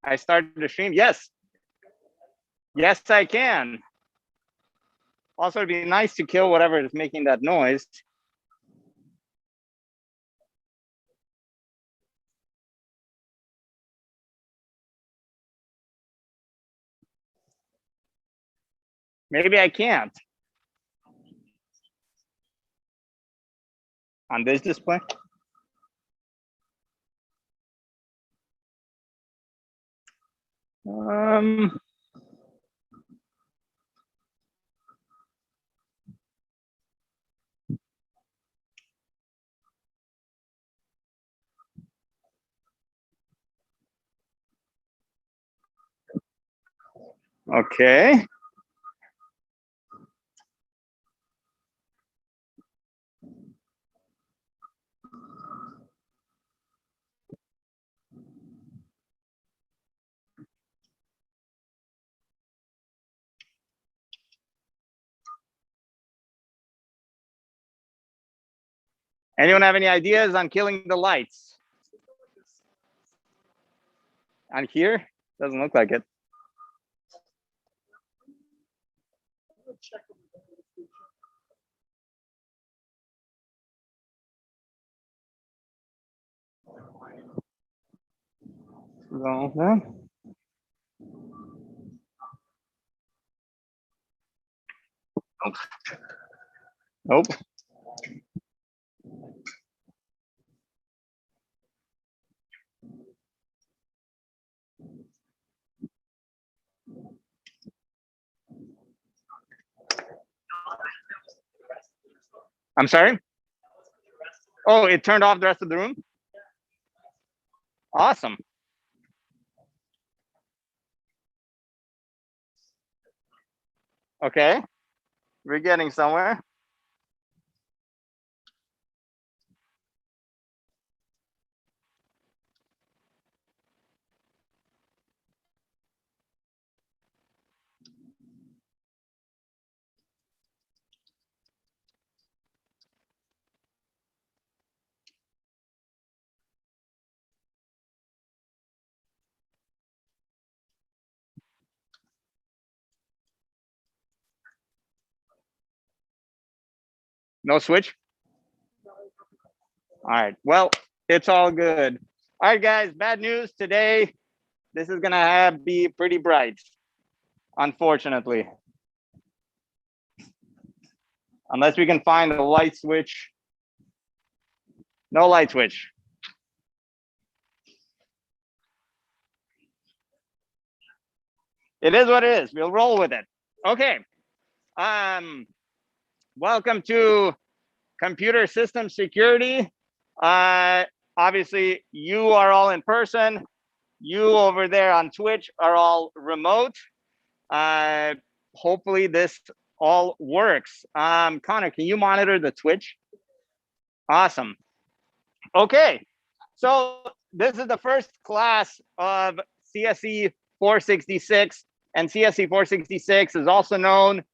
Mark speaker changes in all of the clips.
Speaker 1: I started the stream. Yes. Yes, I can. Also, it'd be nice to kill whatever is making that noise. Maybe I can't. On this display? Okay. Anyone have any ideas on killing the lights? On here? Doesn't look like it. Nope. Nope. I'm sorry? Oh, it turned off the rest of the room? Awesome. Okay. We're getting somewhere. No switch? All right. Well, it's all good. All right, guys, bad news today. This is going to be pretty bright, unfortunately. Unless we can find a light switch. No light switch. It is what it is. We'll roll with it. Okay. Welcome to Computer System Security. Obviously, you are all in person. You over there on Twitch are all remote. Hopefully this all works. Connor, can you monitor the Twitch? Awesome. Okay, so this is the first class of CSE 466, and CSE 466 is also known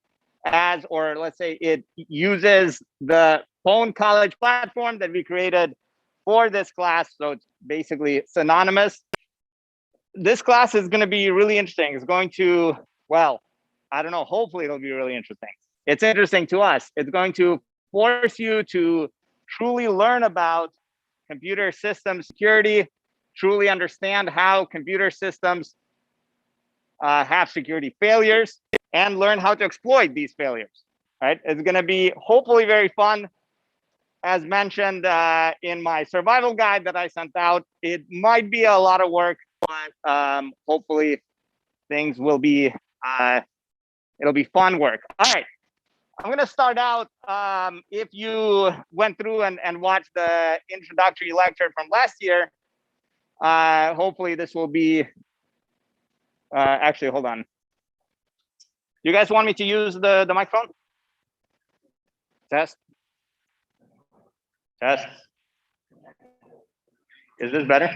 Speaker 1: as, or let's say it uses the pwn.college platform that we created for this class. So it's basically synonymous. This class is going to be really interesting. It's going to, well, I don't know, hopefully it'll be really interesting. It's interesting to us. It's going to force you to truly learn about computer system security, truly understand how computer systems have security failures, and learn how to exploit these failures. Right? It's going to be hopefully very fun. As mentioned in my survival guide that I sent out, it might be a lot of work, but hopefully things will be, it'll be fun work. All right, I'm going to start out. If you went through and watched the introductory lecture from last year, hopefully this will be, actually, hold on. You guys want me to use the microphone? Test. Test. Is this better?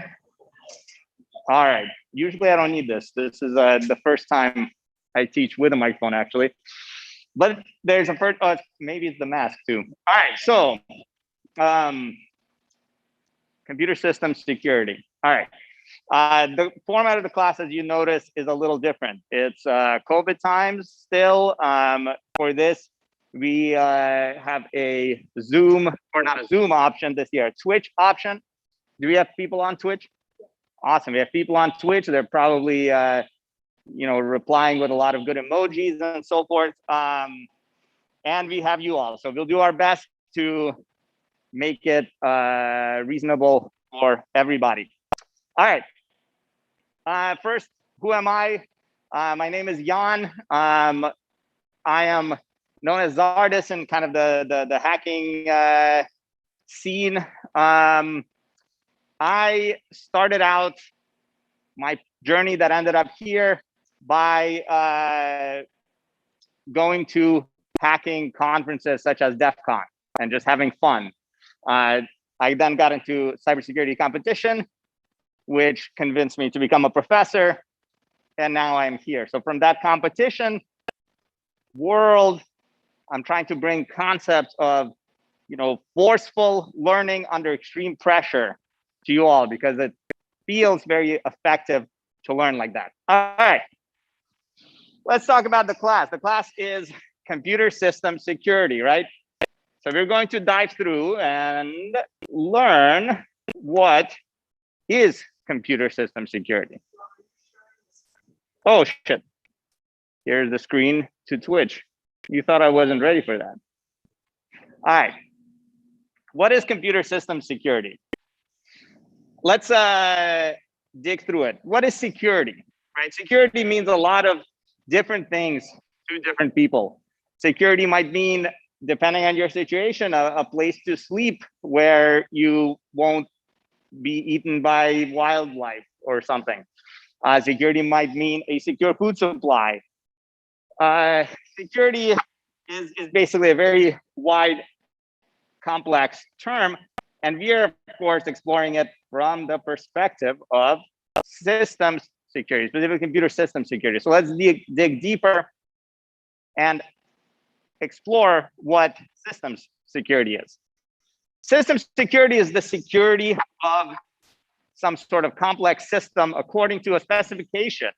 Speaker 1: All right. Usually I don't need this. This is the first time I teach with a microphone, actually. But there's a first, maybe it's the mask too. All right. So, computer system security. All right. The format of the class, as you notice, is a little different. It's COVID times still. For this, we have a Zoom, or not a Zoom option this year, a Twitch option. Do we have people on Twitch? Awesome. We have people on Twitch. They're probably, replying with a lot of good emojis and so forth. And we have you all. So we'll do our best to make it reasonable for everybody. All right. First, who am I? My name is Jan. I am known as Zardis in kind of the hacking scene. I started out my journey that ended up here by going to hacking conferences such as DEF CON and just having fun. I then got into cybersecurity competition, which convinced me to become a professor, and now I'm here. So from that competition world, I'm trying to bring concepts of, forceful learning under extreme pressure to you all, because it feels very effective to learn like that. All right, let's talk about the class. The class is computer system security, right? So we're going to dive through and learn what is computer system security. Oh, shit. Here's the screen to Twitch. You thought I wasn't ready for that. All right. What is computer system security? Let's dig through it. What is security, right? Security means a lot of different things to different people. Security might mean, depending on your situation, a place to sleep where you won't be eaten by wildlife or something. Security might mean a secure food supply. Security is basically a very wide, complex term, and we are, of course, exploring it from the perspective of systems security, specifically computer system security. So let's dig deeper and explore what systems security is. Systems security is the security of some sort of complex system according to a specification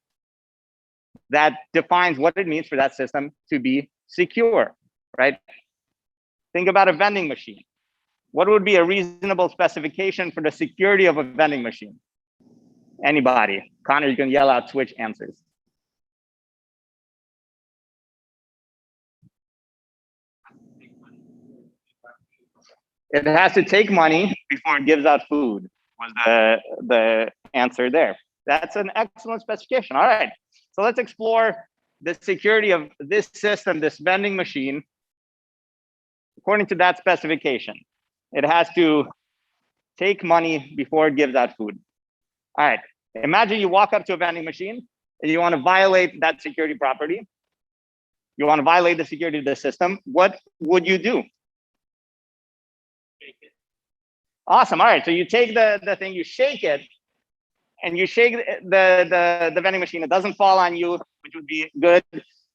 Speaker 1: that defines what it means for that system to be secure, right? Think about a vending machine. What would be a reasonable specification for the security of a vending machine? Anybody? Connor, you can yell out Twitch answers. It has to take money before it gives out food, was the answer there. That's an excellent specification. All right, so let's explore the security of this system, this vending machine, according to that specification. It has to take money before it gives out food. All right, imagine you walk up to a vending machine and you want to violate that security property. You want to violate the security of the system. What would you do? Awesome. All right. So you take the thing, you shake it, and you shake the vending machine. It doesn't fall on you, which would be good.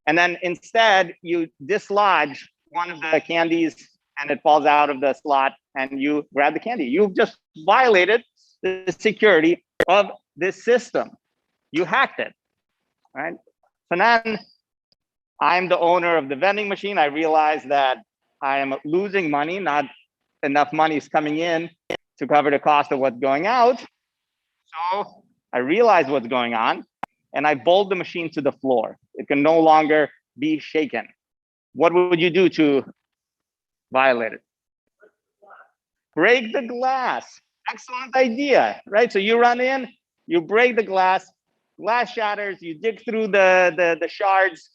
Speaker 1: And then instead, you dislodge one of the candies, and it falls out of the slot, and you grab the candy. You've just violated the security of this system. You hacked it. All right. So then I'm the owner of the vending machine. I realize that I am losing money, not enough money is coming in to cover the cost of what's going out. So I realize what's going on, and I bolt the machine to the floor. It can no longer be shaken. What would you do to violate it? Break the glass. Excellent idea, right? So you run in, you break the glass shatters, you dig through the shards,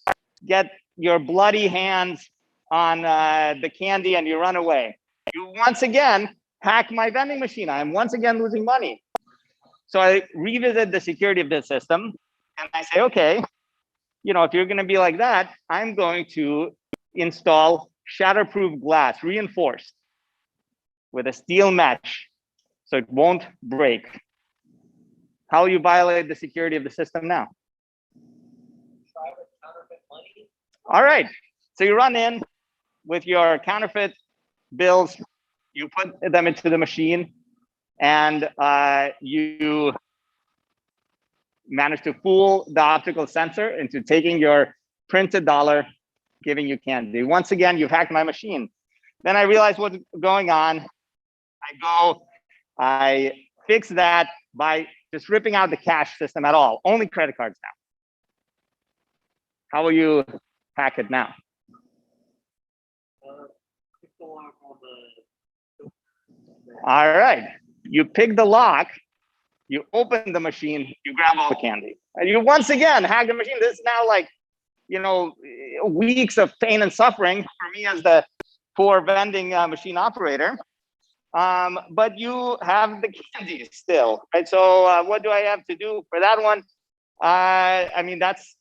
Speaker 1: get your bloody hands on the candy, and you run away. You once again hack my vending machine. I'm once again losing money. So I revisit the security of this system, and I say, okay, if you're going to be like that, I'm going to install shatterproof glass, reinforced with a steel mesh, so it won't break. How will you violate the security of the system now?
Speaker 2: Try with counterfeit money.
Speaker 1: All right. So you run in with your counterfeit bills, you put them into the machine, and you managed to fool the optical sensor into taking your printed dollar, giving you candy. Once again, you've hacked my machine. Then I realized what's going on. I fix that by just ripping out the cash system at all, only credit cards now. How will you hack it now? All right, you pick the lock, you open the machine, you grab all the candy. And you once again hack the machine. This is now like, you know, weeks of pain and suffering for me as the poor vending machine operator. But you have the candy still, right? So what do I have to do for that one? I mean, that's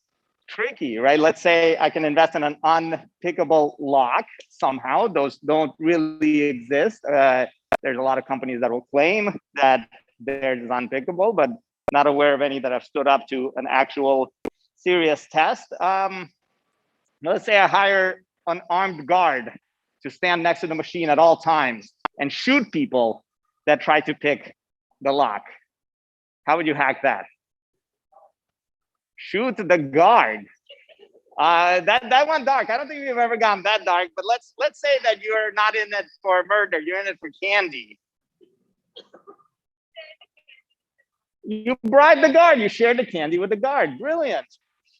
Speaker 1: tricky, right? Let's say I can invest in an unpickable lock somehow. Those don't really exist. There's a lot of companies that will claim that theirs is unpickable, but not aware of any that have stood up to an actual serious test. Let's say I hire an armed guard to stand next to the machine at all times and shoot people that try to pick the lock. How would you hack that? Shoot the guard. That one dark. I don't think we've ever gone that dark, but let's say that you're not in it for murder, you're in it for candy. You bribe the guard, you share the candy with the guard. Brilliant.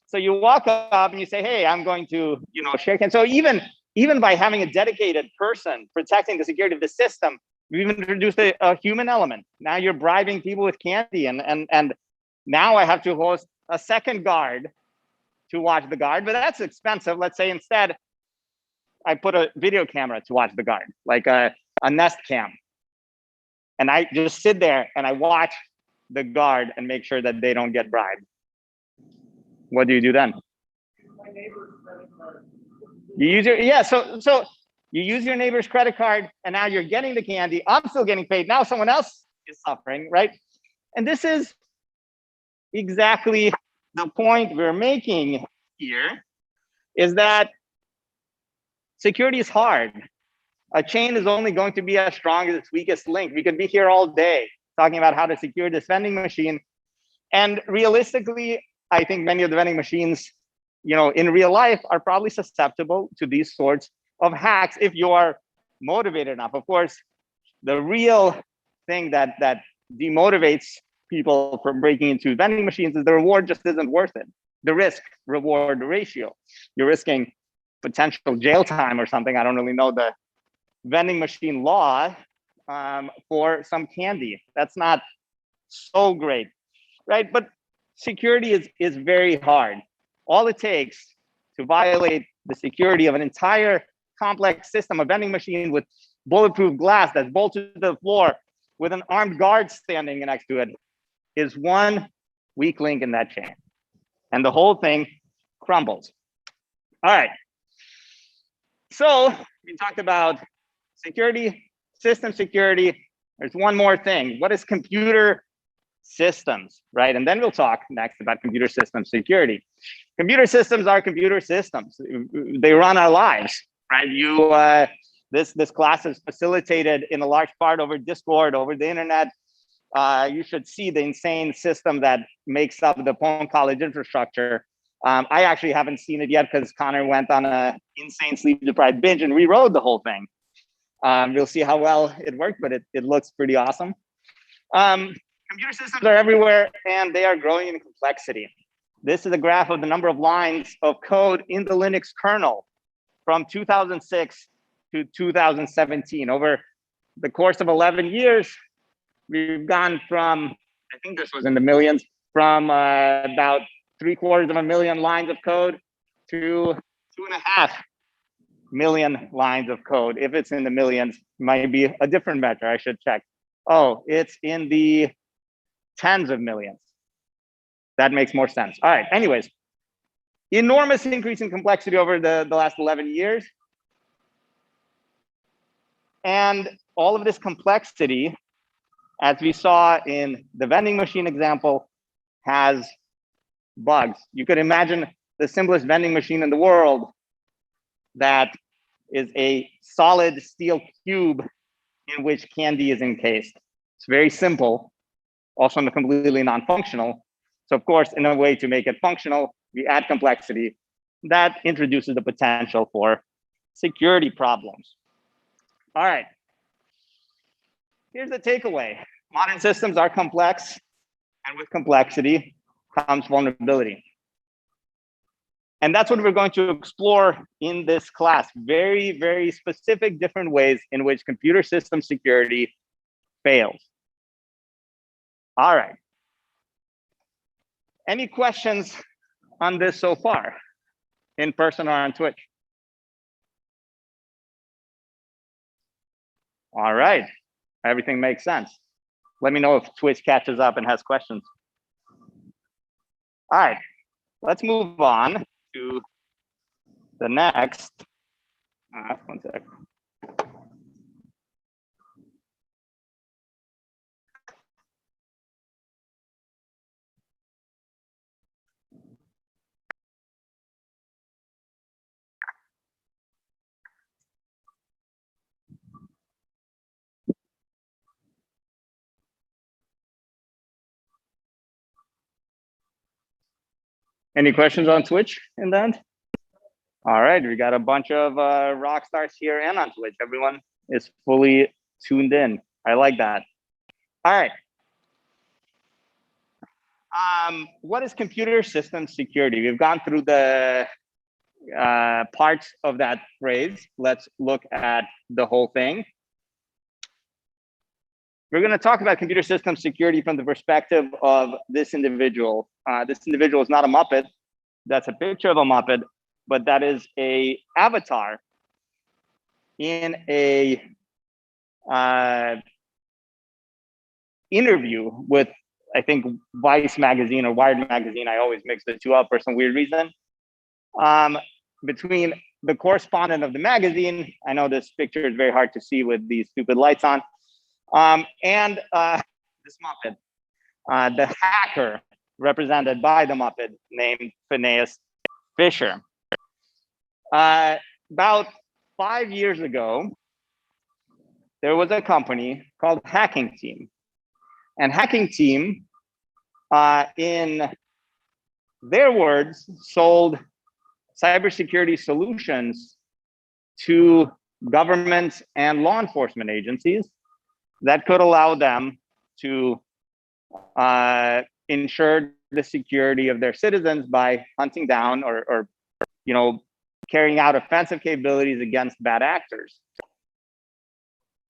Speaker 1: So you walk up and you say, hey, I'm going to, you know, share candy. So even by having a dedicated person protecting the security of the system, we've introduced a human element. Now you're bribing people with candy, and now I have to host a second guard to watch the guard, but that's expensive. Let's say instead I put a video camera to watch the guard, like a Nest Cam. And I just sit there and I watch the guard and make sure that they don't get bribed. What do you do then? You use your, so you use your neighbor's credit card, and now you're getting the candy. I'm still getting paid. Now someone else is suffering, right? And this is exactly the point we're making here, is that security is hard. A chain is only going to be as strong as its weakest link. We could be here all day talking about how to secure this vending machine. And realistically, I think many of the vending machines, you know, in real life are probably susceptible to these sorts of hacks if you are motivated enough. Of course, the real thing that demotivates people from breaking into vending machines is the reward just isn't worth it. The risk reward ratio. You're risking potential jail time or something. I don't really know the vending machine law for some candy. That's not so great, right? But security is very hard. All it takes to violate the security of an entire complex system, a vending machine with bulletproof glass that's bolted to the floor with an armed guard standing next to it, is one weak link in that chain. And the whole thing crumbles. All right. So we talked about security, system security. There's one more thing. What is computer systems, right? And then we'll talk next about computer system security. Computer systems are computer systems. They run our lives, right? This class is facilitated in a large part over Discord, over the internet. You should see the insane system that makes up the pwn.college infrastructure. I actually haven't seen it yet because Connor went on a insane sleep-deprived binge and rewrote the whole thing. We'll see how well it worked, but it looks pretty awesome. Computer systems are everywhere, and they are growing in complexity. This is a graph of the number of lines of code in the Linux kernel from 2006 to 2017. Over the course of 11 years, we've gone from, I think this was in the millions, from about 750,000 lines of code to 2.5 million lines of code. If it's in the millions, might be a different measure. I should check. Oh, it's in the tens of millions. That makes more sense. All right, anyways, enormous increase in complexity over the last 11 years. And all of this complexity, as we saw in the vending machine example, has bugs. You could imagine the simplest vending machine in the world that is a solid steel cube in which candy is encased. It's very simple, also completely non-functional, So of course, in a way to make it functional, we add complexity that introduces the potential for security problems. All right. Here's the takeaway. Modern systems are complex, and with complexity comes vulnerability. And that's what we're going to explore in this class. Very, very specific different ways in which computer system security fails. All right. Any questions on this so far, in person or on Twitch? All right. Everything makes sense. Let me know if Twitch catches up and has questions. All right. Let's move on to the next. One sec. Any questions on Twitch in the end? All right, we got a bunch of rock stars here and on Twitch. Everyone is fully tuned in. I like that. All right. What is computer system security? We've gone through the parts of that phrase. Let's look at the whole thing. We're going to talk about computer system security from the perspective of this individual. This individual is not a Muppet. That's a picture of a Muppet, but that is a avatar in a interview with, I think, Vice magazine or Wired magazine. I always mix the two up for some weird reason. Between the correspondent of the magazine, I know this picture is very hard to see with these stupid lights on, and this Muppet, the hacker represented by the Muppet named Finesse Fisher. About 5 years ago, there was a company called Hacking Team. And Hacking Team, in their words, sold cybersecurity solutions to governments and law enforcement agencies that could allow them to ensure the security of their citizens by hunting down or carrying out offensive capabilities against bad actors.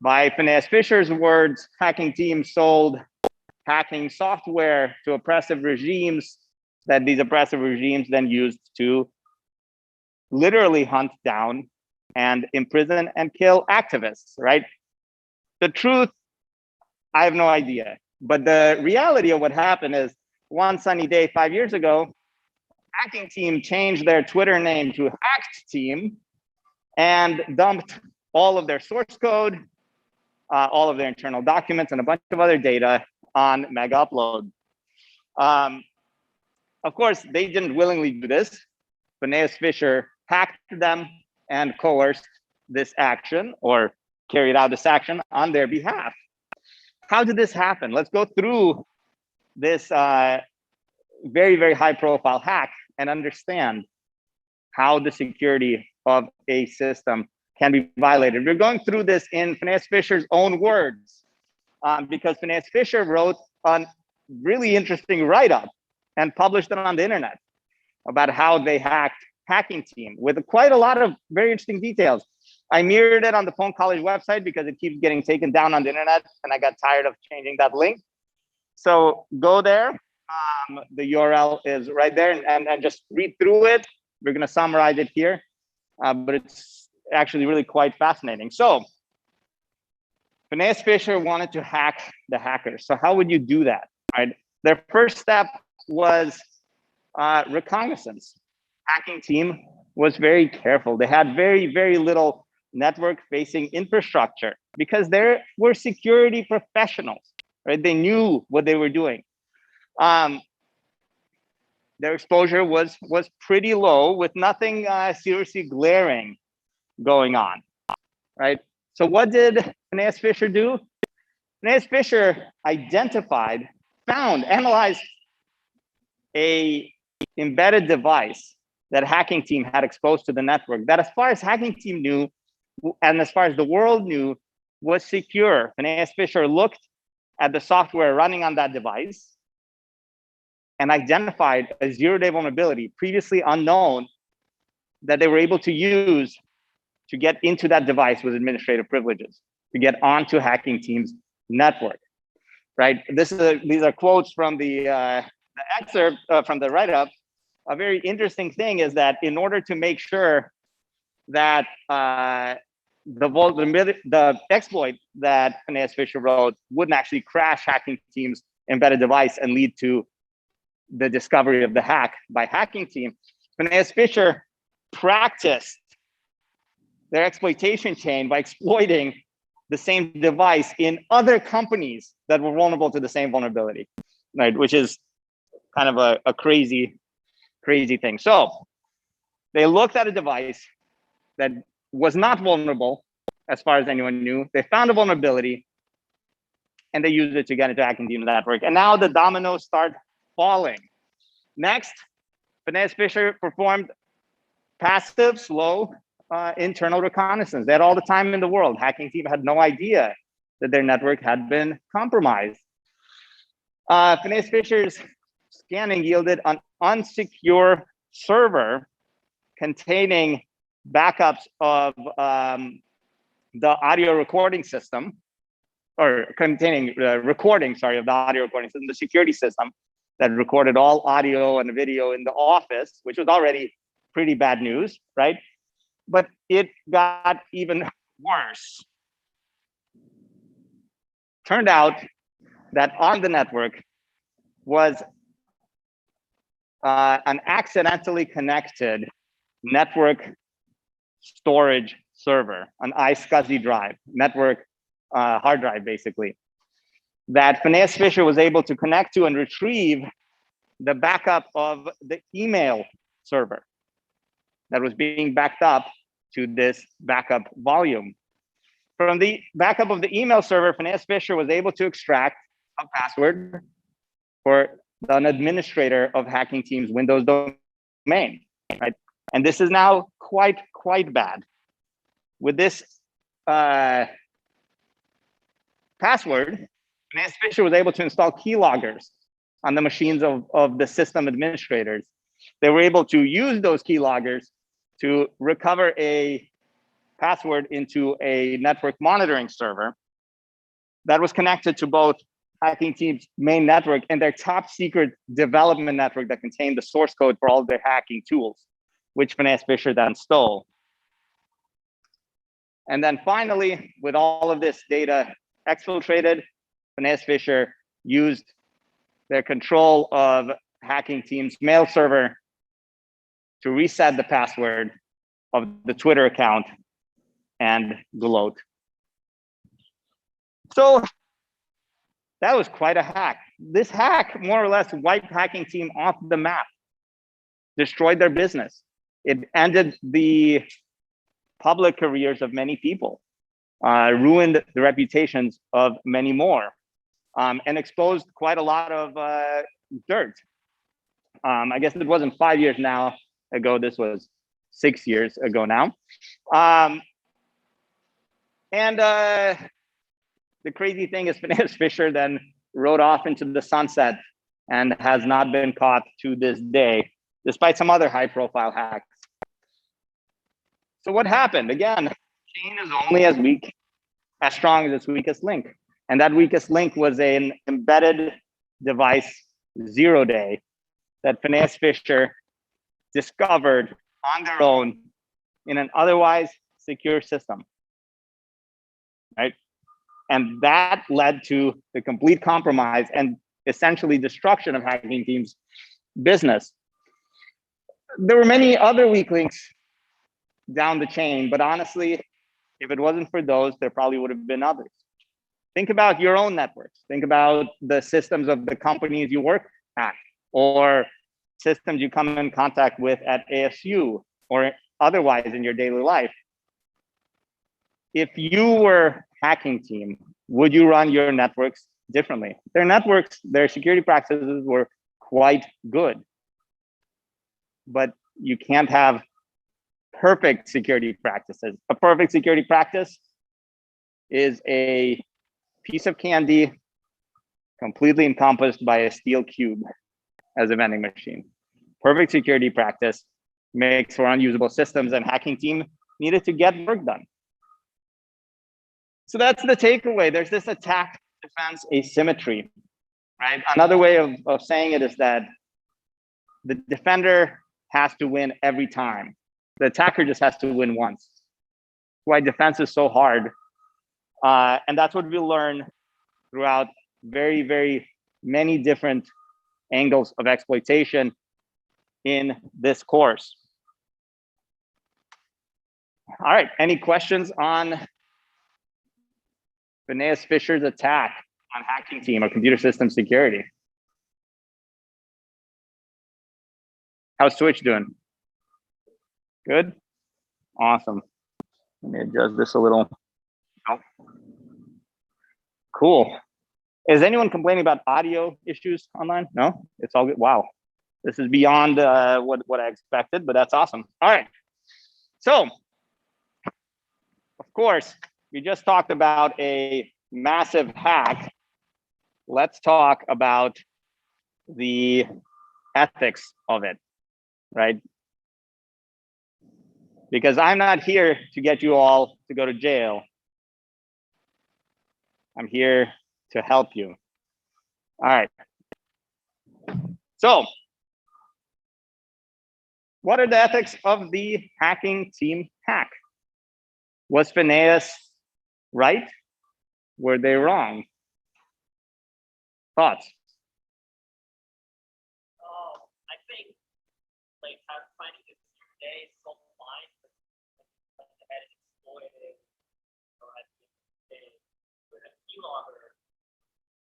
Speaker 1: By Finesse Fisher's words, Hacking Team sold hacking software to oppressive regimes that these oppressive regimes then used to literally hunt down and imprison and kill activists, right? The truth, I have no idea. But the reality of what happened is one sunny day 5 years ago, Hacking Team changed their Twitter name to Hacked Team and dumped all of their source code, all of their internal documents, and a bunch of other data on Mega Upload. Of course, they didn't willingly do this. Finesse Fisher hacked them and coerced this action or carried out this action on their behalf. How did this happen? Let's go through this very, very high profile hack and understand how the security of a system can be violated. We're going through this in Finesse Fisher's own words, because Finesse Fisher wrote a really interesting write-up and published it on the internet about how they hacked Hacking Team with quite a lot of very interesting details. I mirrored it on the pwn.college website because it keeps getting taken down on the internet and I got tired of changing that link. So go there. The URL is right there and just read through it. We're going to summarize it here, but it's actually really quite fascinating. So Finesse Fisher wanted to hack the hackers. So how would you do that? Right? Their first step was reconnaissance. Hacking Team was very careful. They had very, very little network-facing infrastructure because they were security professionals, right? They knew what they were doing. Their exposure was pretty low with nothing seriously glaring going on, right? So what did Finesse Fisher do? Finesse Fisher identified, found, analyzed a embedded device that a hacking team had exposed to the network that, as far as hacking team knew, and as far as the world knew, was secure. Finesse Fisher looked at the software running on that device and identified a zero-day vulnerability previously unknown that they were able to use to get into that device with administrative privileges, to get onto hacking team's network, right? These are quotes from the excerpt from the write-up. A very interesting thing is that in order to make sure that the exploit that Finesse Fisher wrote wouldn't actually crash hacking team's embedded device and lead to the discovery of the hack by hacking team, Finesse Fisher practiced their exploitation chain by exploiting the same device in other companies that were vulnerable to the same vulnerability, right? Which is kind of a crazy thing. So they looked at a device that was not vulnerable as far as anyone knew. They found a vulnerability and they used it to get into hacking team network. And now the dominoes start falling. Next, Finesse Fisher performed passive, slow internal reconnaissance. They had all the time in the world. Hacking team had no idea that their network had been compromised. Finesse Fisher's scanning yielded an unsecure server containing backups of the audio recording system, or containing recording, sorry, of the audio recording system, the security system that recorded all audio and video in the office, which was already pretty bad news, right? But it got even worse. Turned out that on the network was an accidentally connected network storage server, an iSCSI drive, network hard drive, basically, that Finesse Fisher was able to connect to and retrieve the backup of the email server that was being backed up to this backup volume. From the backup of the email server, Finesse Fisher was able to extract a password for an administrator of hacking team's Windows domain, right? And this is now quite bad. With this password, Finesse Fisher was able to install keyloggers on the machines of the system administrators. They were able to use those keyloggers to recover a password into a network monitoring server that was connected to both hacking team's main network and their top secret development network that contained the source code for all of their hacking tools, which Finesse Fisher then stole. And then finally, with all of this data exfiltrated, Finesse Fisher used their control of hacking team's mail server to reset the password of the Twitter account and gloat. So that was quite a hack. This hack more or less wiped hacking team off the map, destroyed their business. It ended the public careers of many people, ruined the reputations of many more, and exposed quite a lot of dirt. I guess it wasn't 5 years now ago, this was 6 years ago now. The crazy thing is Finesse Fisher then rode off into the sunset and has not been caught to this day, despite some other high profile hacks. So what happened? Again, chain is only as strong as its weakest link. And that weakest link was an embedded device 0-day that Finesse Fisher discovered on their own in an otherwise secure system, right? And that led to the complete compromise and essentially destruction of hacking team's business. There were many other weak links down the chain, but honestly, if it wasn't for those, there probably would have been others. Think about your own networks. Think about the systems of the companies you work at, or systems you come in contact with at ASU or otherwise in your daily life. If you were hacking team, would you run your networks differently? Their networks, their security practices were quite good. But you can't have perfect security practices. A perfect security practice is a piece of candy completely encompassed by a steel cube as a vending machine. Perfect security practice makes for unusable systems, and hacking team needed to get work done. So that's the takeaway. There's this attack defense asymmetry, right? Another way of saying it is that the defender has to win every time. The attacker just has to win once. That's why defense is so hard. And that's what we learn throughout very, very many different angles of exploitation in this course. All right, any questions on Finesse Fisher's attack on hacking team or computer system security? How's Twitch doing? Good? Awesome. Let me adjust this a little. Oh. Cool. Is anyone complaining about audio issues online? No? It's all good. Wow. This is beyond what I expected, but that's awesome. All right. So, of course, we just talked about a massive hack. Let's talk about the ethics of it, right? Because I'm not here to get you all to go to jail. I'm here to help you. All right. So, what are the ethics of the hacking team hack? Was Finesse right? Were they wrong? Thoughts?
Speaker 2: I think like finding it today is so fine, but I had exploited at the end of the day with a keylogger,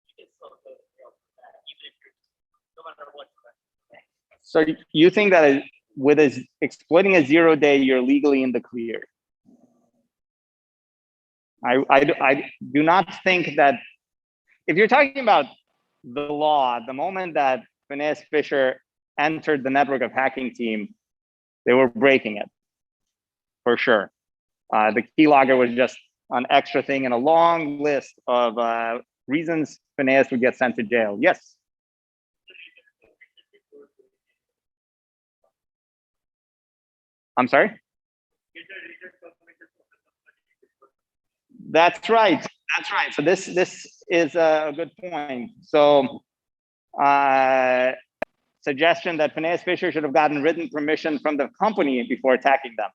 Speaker 2: you can still go to jail for that, even if you're no matter what.
Speaker 1: So you think that with exploiting a 0-day, you're legally in the clear? I do not think that if you're talking about the law, the moment that Finesse Fisher entered the network of hacking team, they were breaking it for sure. The keylogger was just an extra thing in a long list of reasons Finesse would get sent to jail. Yes. I'm sorry? That's right. That's right. So this is a good point. So suggestion that Finesse Fisher should have gotten written permission from the company before attacking them,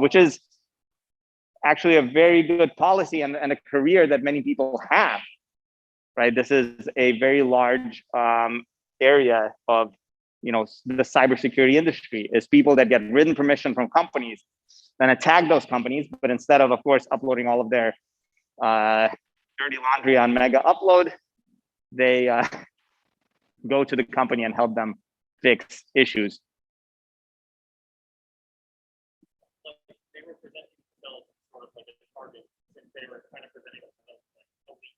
Speaker 1: which is actually a very good policy and a career that many people have, right? This is a very large area of, the cybersecurity industry is people that get written permission from companies, then attack those companies, but instead of course, uploading all of their dirty laundry on Mega Upload, they go to the company and help them fix issues.
Speaker 2: They were presenting themselves sort of like a target since they were kind of presenting themselves like a weak.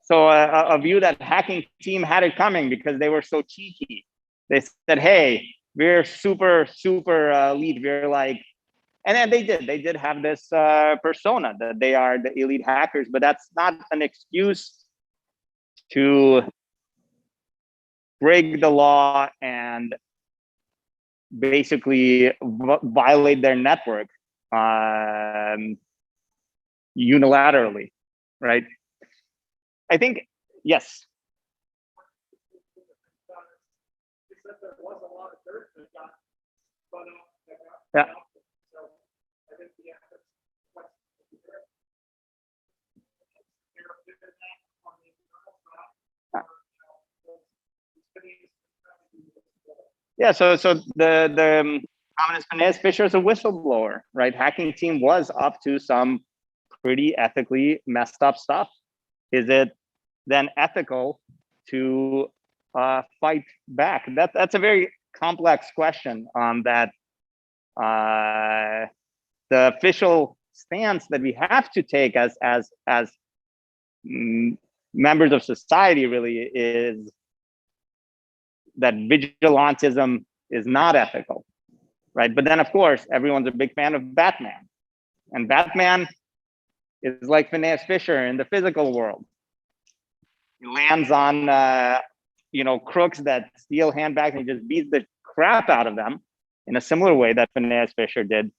Speaker 1: So a view that hacking team had it coming because they were so cheeky. They said, hey, we're super elite. We're like, and then they did have this persona that they are the elite hackers, but that's not an excuse to break the law and basically violate their network unilaterally, right? I think, yes. Yeah. Yeah, so the communist Finesse Fisher is a whistleblower, right? Hacking team was up to some pretty ethically messed up stuff. Is it then ethical to fight back? That's a very complex question that the official stance that we have to take as members of society really is that vigilantism is not ethical, right? But then, of course, everyone's a big fan of Batman. And Batman is like Finesse Fisher in the physical world. He lands on, crooks that steal handbags and he just beats the crap out of them in a similar way that Finesse Fisher did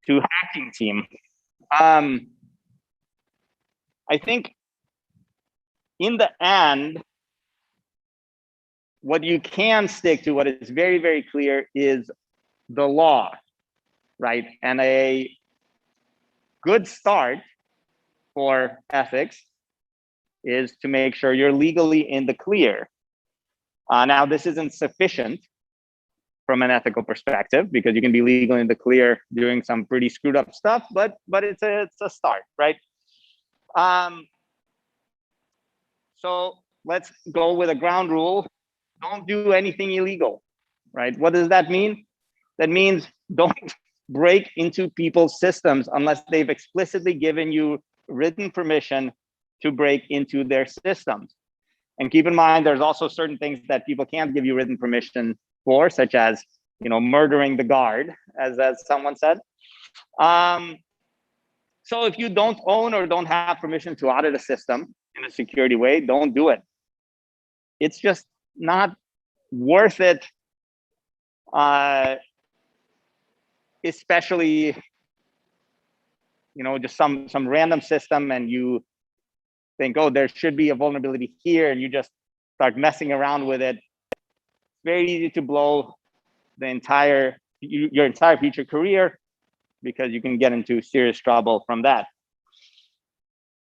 Speaker 1: to Hacking Team. I think in the end, what you can stick to, what is very, very clear, is the law, right? And a good start for ethics is to make sure you're legally in the clear. Now, this isn't sufficient from an ethical perspective because you can be legally in the clear doing some pretty screwed up stuff, but it's a start, right? So let's go with a ground rule. Don't do anything illegal, right? What does that mean? That means don't break into people's systems unless they've explicitly given you written permission to break into their systems. And keep in mind, there's also certain things that people can't give you written permission for, such as, murdering the guard, as someone said. So if you don't own or don't have permission to audit a system in a security way, don't do it. It's just not worth it, especially, just some random system and you think, oh, there should be a vulnerability here, and you just start messing around with it. It's very easy to blow your entire future career because you can get into serious trouble from that.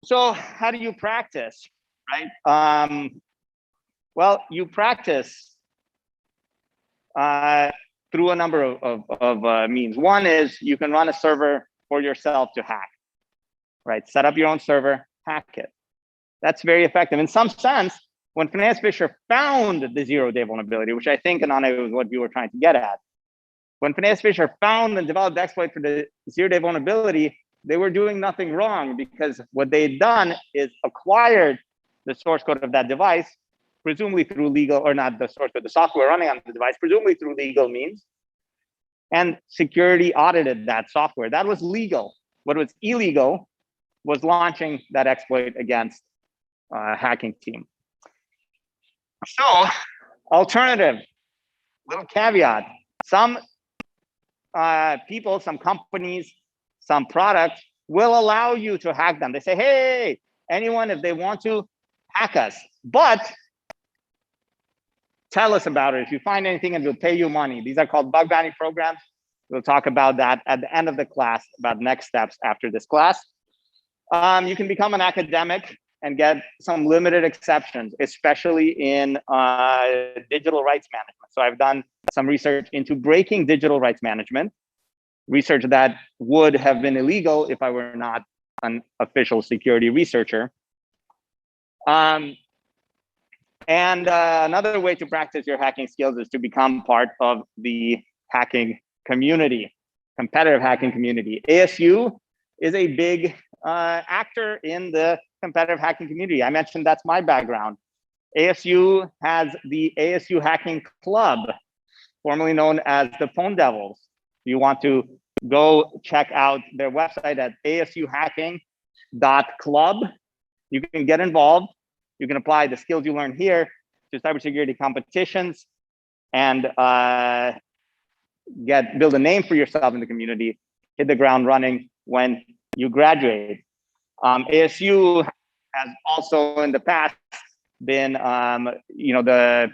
Speaker 1: So how do you practice, right? Well, you practice through a number of means. One is you can run a server for yourself to hack, right? Set up your own server, hack it. That's very effective. In some sense, when Finesse Fisher found the zero-day vulnerability, which I think, Anane, was what you were trying to get at, when Finesse Fisher found and developed the exploit for the zero-day vulnerability, they were doing nothing wrong because what they'd done is acquired the source code of that device, presumably through legal, or not the source code, the software running on the device, presumably through legal means, and security audited that software. That was legal. What was illegal was launching that exploit against Hacking Team. So, alternative, little caveat. Some people, some companies, some products will allow you to hack them. They say, hey, anyone, if they want to, hack us. But tell us about it. If you find anything, and we'll pay you money. These are called bug bounty programs. We'll talk about that at the end of the class, about next steps after this class. You can become an academic and get some limited exceptions, especially in digital rights management. So I've done some research into breaking digital rights management, research that would have been illegal if I were not an official security researcher. And another way to practice your hacking skills is to become part of the hacking community, competitive hacking community. ASU is a big actor in the competitive hacking community. I mentioned that's my background. ASU has the ASU Hacking Club, formerly known as the Pwn Devils. If you want to go check out their website at asuhacking.club, you can get involved. You can apply the skills you learn here to cybersecurity competitions and build a name for yourself in the community, hit the ground running when you graduate. ASU has also in the past been, the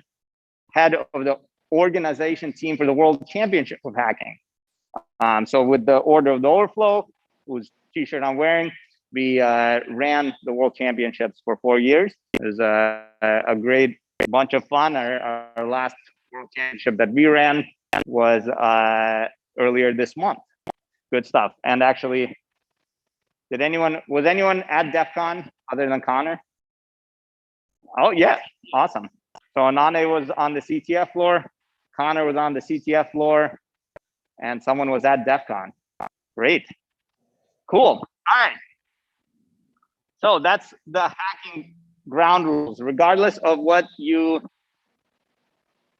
Speaker 1: head of the organization team for the World Championship of Hacking. So with the Order of the Overflow, whose t-shirt I'm wearing, we ran the World Championships for 4 years. It was a great bunch of fun. Our last World Championship that we ran was earlier this month. Good stuff. And actually, was anyone at DEF CON other than Connor? Oh yeah, awesome. So Anane was on the CTF floor, Connor was on the CTF floor, and someone was at DEF CON. Great, cool, all right. So that's the hacking ground rules, regardless of what you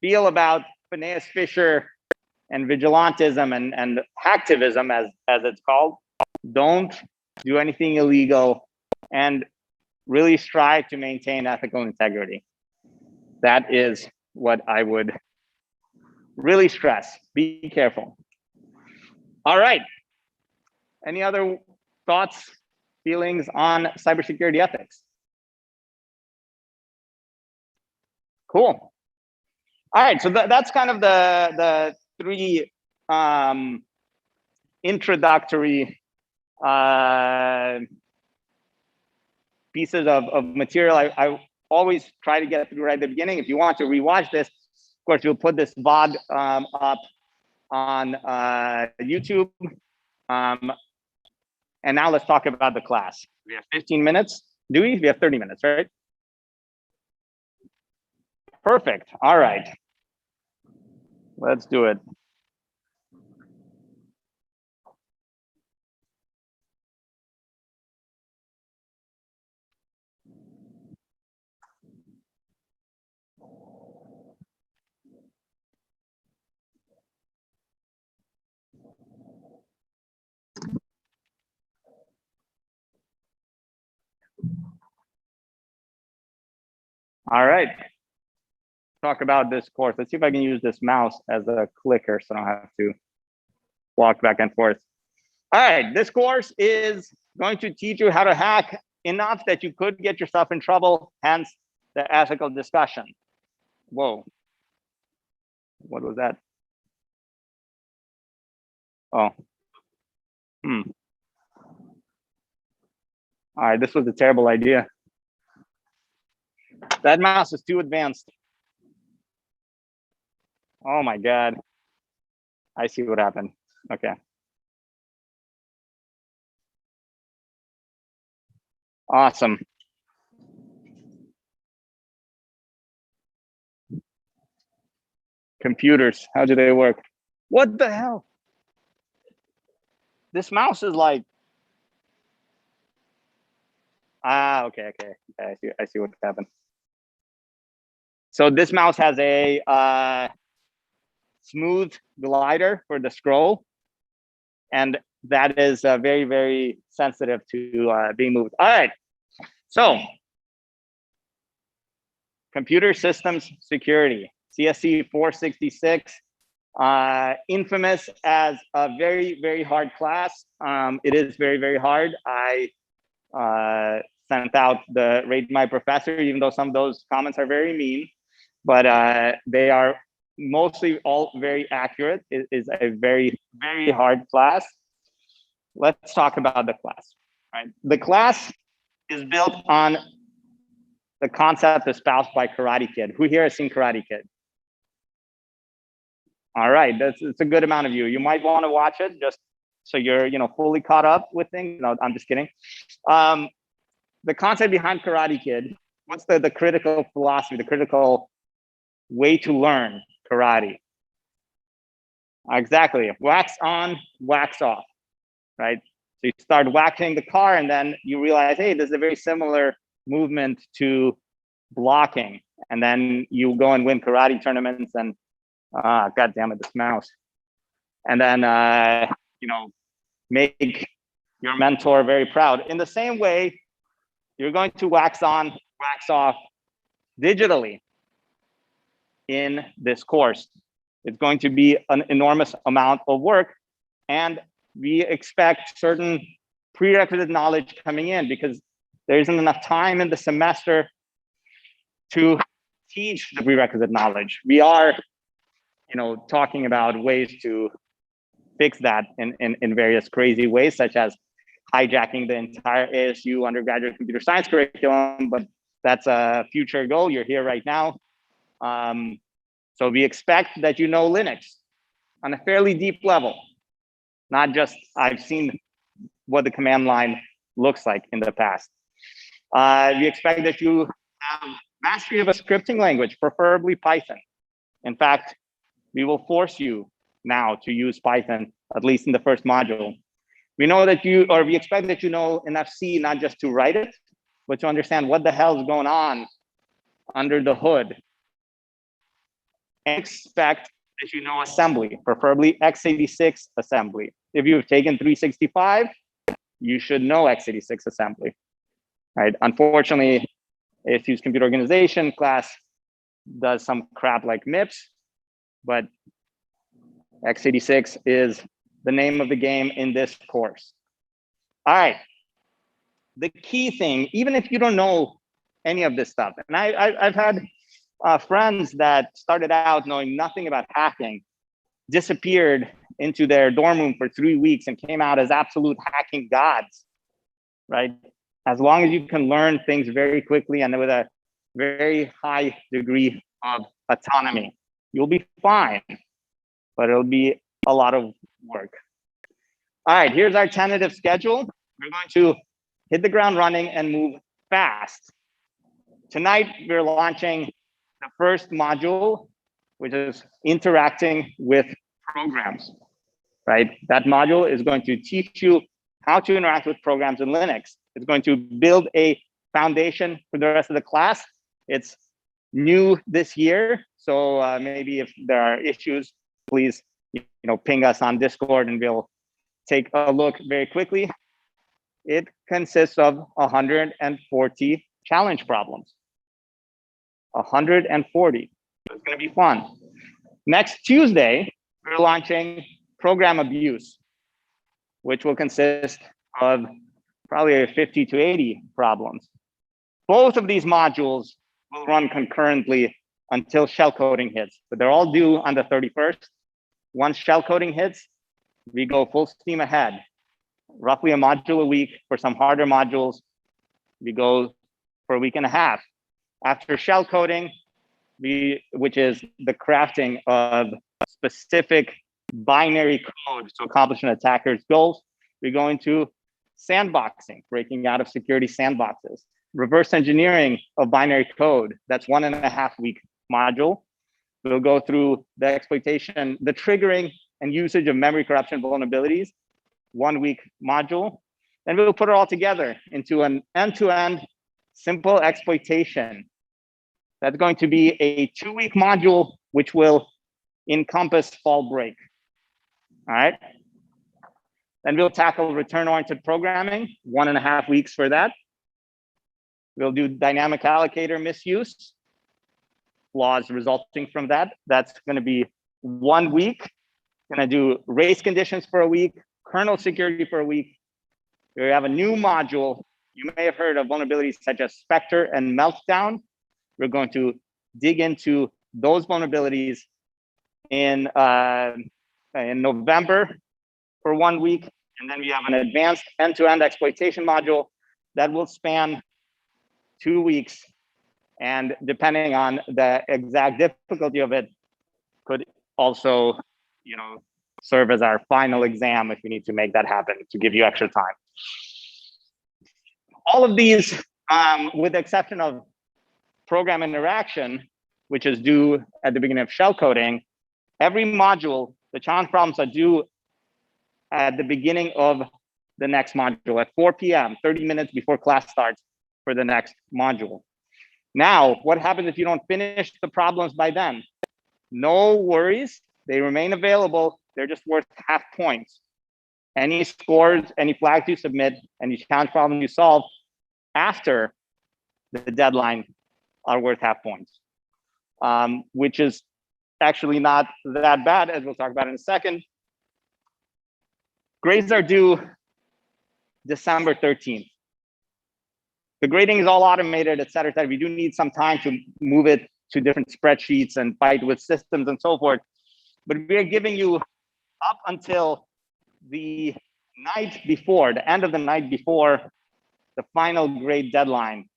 Speaker 1: feel about Finesse Fisher and vigilantism and hacktivism, as it's called. Don't do anything illegal and really strive to maintain ethical integrity. That is what I would really stress. Be careful. All right. Any other thoughts, feelings on cybersecurity ethics? Cool. All right, so that's kind of the three introductory pieces of material I always try to get through right at the beginning. If you want to rewatch this, of course, we'll put this VOD up on YouTube. And now let's talk about the class. We have 15 minutes. Do we? We have 30 minutes, right? Perfect. All right. Let's do it. All right. Talk about this course. Let's see if I can use this mouse as a clicker so I don't have to walk back and forth. All right, this course is going to teach you how to hack enough that you could get yourself in trouble, hence the ethical discussion. Whoa. What was that? Oh. All right, this was a terrible idea. That mouse is too advanced. Oh my God. I see what happened. Okay. Awesome. Computers, how do they work? What the hell? This mouse is like, okay. I see what happened. So this mouse has a smooth glider for the scroll, and that is very, very sensitive to being moved. All right, so computer systems security, CSE 466, infamous as a very, very hard class. It is very, very hard. I sent out the rate my professor, even though some of those comments are very mean, but they are mostly all very accurate. It is a very, very hard class. Let's talk about the class. Right? The class is built on the concept espoused by Karate Kid. Who here has seen Karate Kid? All right, it's a good amount of you. You might want to watch it just so you're fully caught up with things. No, I'm just kidding. The concept behind Karate Kid, what's the critical philosophy, the critical way to learn karate? Exactly, wax on, wax off, right? So you start waxing the car and then you realize, hey, this is a very similar movement to blocking. And then you go and win karate tournaments and, God damn it, this mouse. And then, make your mentor very proud. In the same way, you're going to wax on, wax off digitally in this course. It's going to be an enormous amount of work, and we expect certain prerequisite knowledge coming in because there isn't enough time in the semester to teach the prerequisite knowledge. We are, talking about ways to fix that in various crazy ways, such as hijacking the entire ASU undergraduate computer science curriculum, but that's a future goal. You're here right now. So we expect that you know Linux on a fairly deep level, not just I've seen what the command line looks like in the past. We expect that you have mastery of a scripting language, preferably Python. In fact, we will force you now to use Python, at least in the first module. We know that we expect that you know enough C, not just to write it, but to understand what the hell is going on under the hood. And expect that you know assembly, preferably x86 assembly. If you've taken 365, you should know x86 assembly, right? Unfortunately, ASU's computer organization class does some crap like MIPS, but x86 is the name of the game in this course. All right. The key thing, even if you don't know any of this stuff, and I've had friends that started out knowing nothing about hacking, disappeared into their dorm room for 3 weeks and came out as absolute hacking gods, right? As long as you can learn things very quickly and with a very high degree of autonomy, you'll be fine, but it'll be a lot of work. All right, here's our tentative schedule. We're going to hit the ground running and move fast. Tonight, we're launching the first module, which is interacting with programs, right? That module is going to teach you how to interact with programs in Linux. It's going to build a foundation for the rest of the class. It's new this year, so maybe if there are issues, please ping us on Discord and we'll take a look very quickly. It consists of 140 challenge problems. 140. It's going to be fun. Next Tuesday, we're launching program abuse, which will consist of probably 50 to 80 problems. Both of these modules will run concurrently until shellcoding hits, but they're all due on the 31st. Once shellcoding hits, we go full steam ahead. Roughly a module a week. For some harder modules, we go for a week and a half. After shellcoding, which is the crafting of specific binary code to accomplish an attacker's goals, we go into sandboxing, breaking out of security sandboxes. Reverse engineering of binary code, that's 1.5 week module. We'll go through the exploitation, the triggering and usage of memory corruption vulnerabilities, 1 week module. And we'll put it all together into an end-to-end simple exploitation. That's going to be a 2-week module, which will encompass fall break. All right. Then we'll tackle return-oriented programming, 1.5 weeks for that. We'll do dynamic allocator misuse, flaws resulting from that. That's going to be 1 week. Going to do race conditions for a week, kernel security for a week. We have a new module. You may have heard of vulnerabilities such as Spectre and Meltdown. We're going to dig into those vulnerabilities in November for 1 week. And then we have an advanced end-to-end exploitation module that will span 2 weeks. And depending on the exact difficulty of it, could also, serve as our final exam if we need to make that happen to give you extra time. All of these, with the exception of program interaction, which is due at the beginning of shellcoding, every module, the challenge problems are due at the beginning of the next module at 4 p.m., 30 minutes before class starts for the next module. Now, what happens if you don't finish the problems by then? No worries, they remain available. They're just worth half points. Any scores, any flags you submit, any challenge problem you solve after the deadline are worth half points, which is actually not that bad, as we'll talk about in a second. Grades are due December 13th. The grading is all automated, et cetera, et cetera. We do need some time to move it to different spreadsheets and fight with systems and so forth. But we are giving you up until the night before, the end of the night before the final grade deadline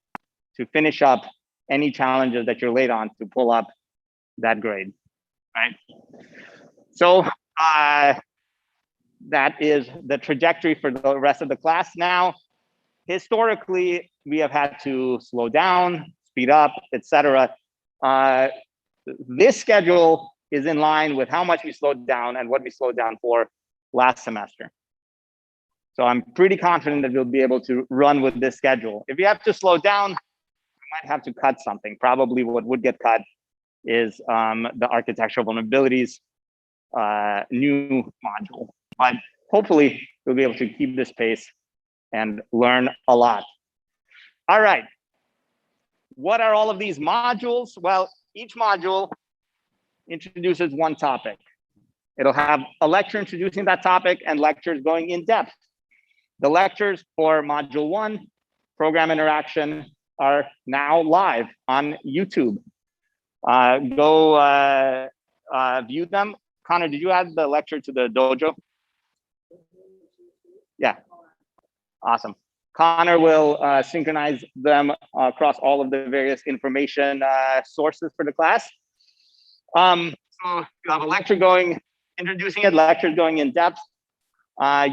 Speaker 1: to finish up any challenges that you're late on to pull up that grade, right? So that is the trajectory for the rest of the class. Now, historically, we have had to slow down, speed up, etc. This schedule is in line with how much we slowed down and what we slowed down for last semester. So I'm pretty confident that we'll be able to run with this schedule. If you have to slow down, you might have to cut something. Probably what would get cut is the architectural vulnerabilities new module. But hopefully we'll be able to keep this pace and learn a lot. All right. What are all of these modules? Well, each module introduces one topic. It'll have a lecture introducing that topic and lectures going in depth. The lectures for module 1, program interaction, are now live on YouTube. Go view them. Connor, did you add the lecture to the dojo? Yeah, awesome. Connor will synchronize them across all of the various information sources for the class. So you have a lecture going, introducing it, lectures going in depth.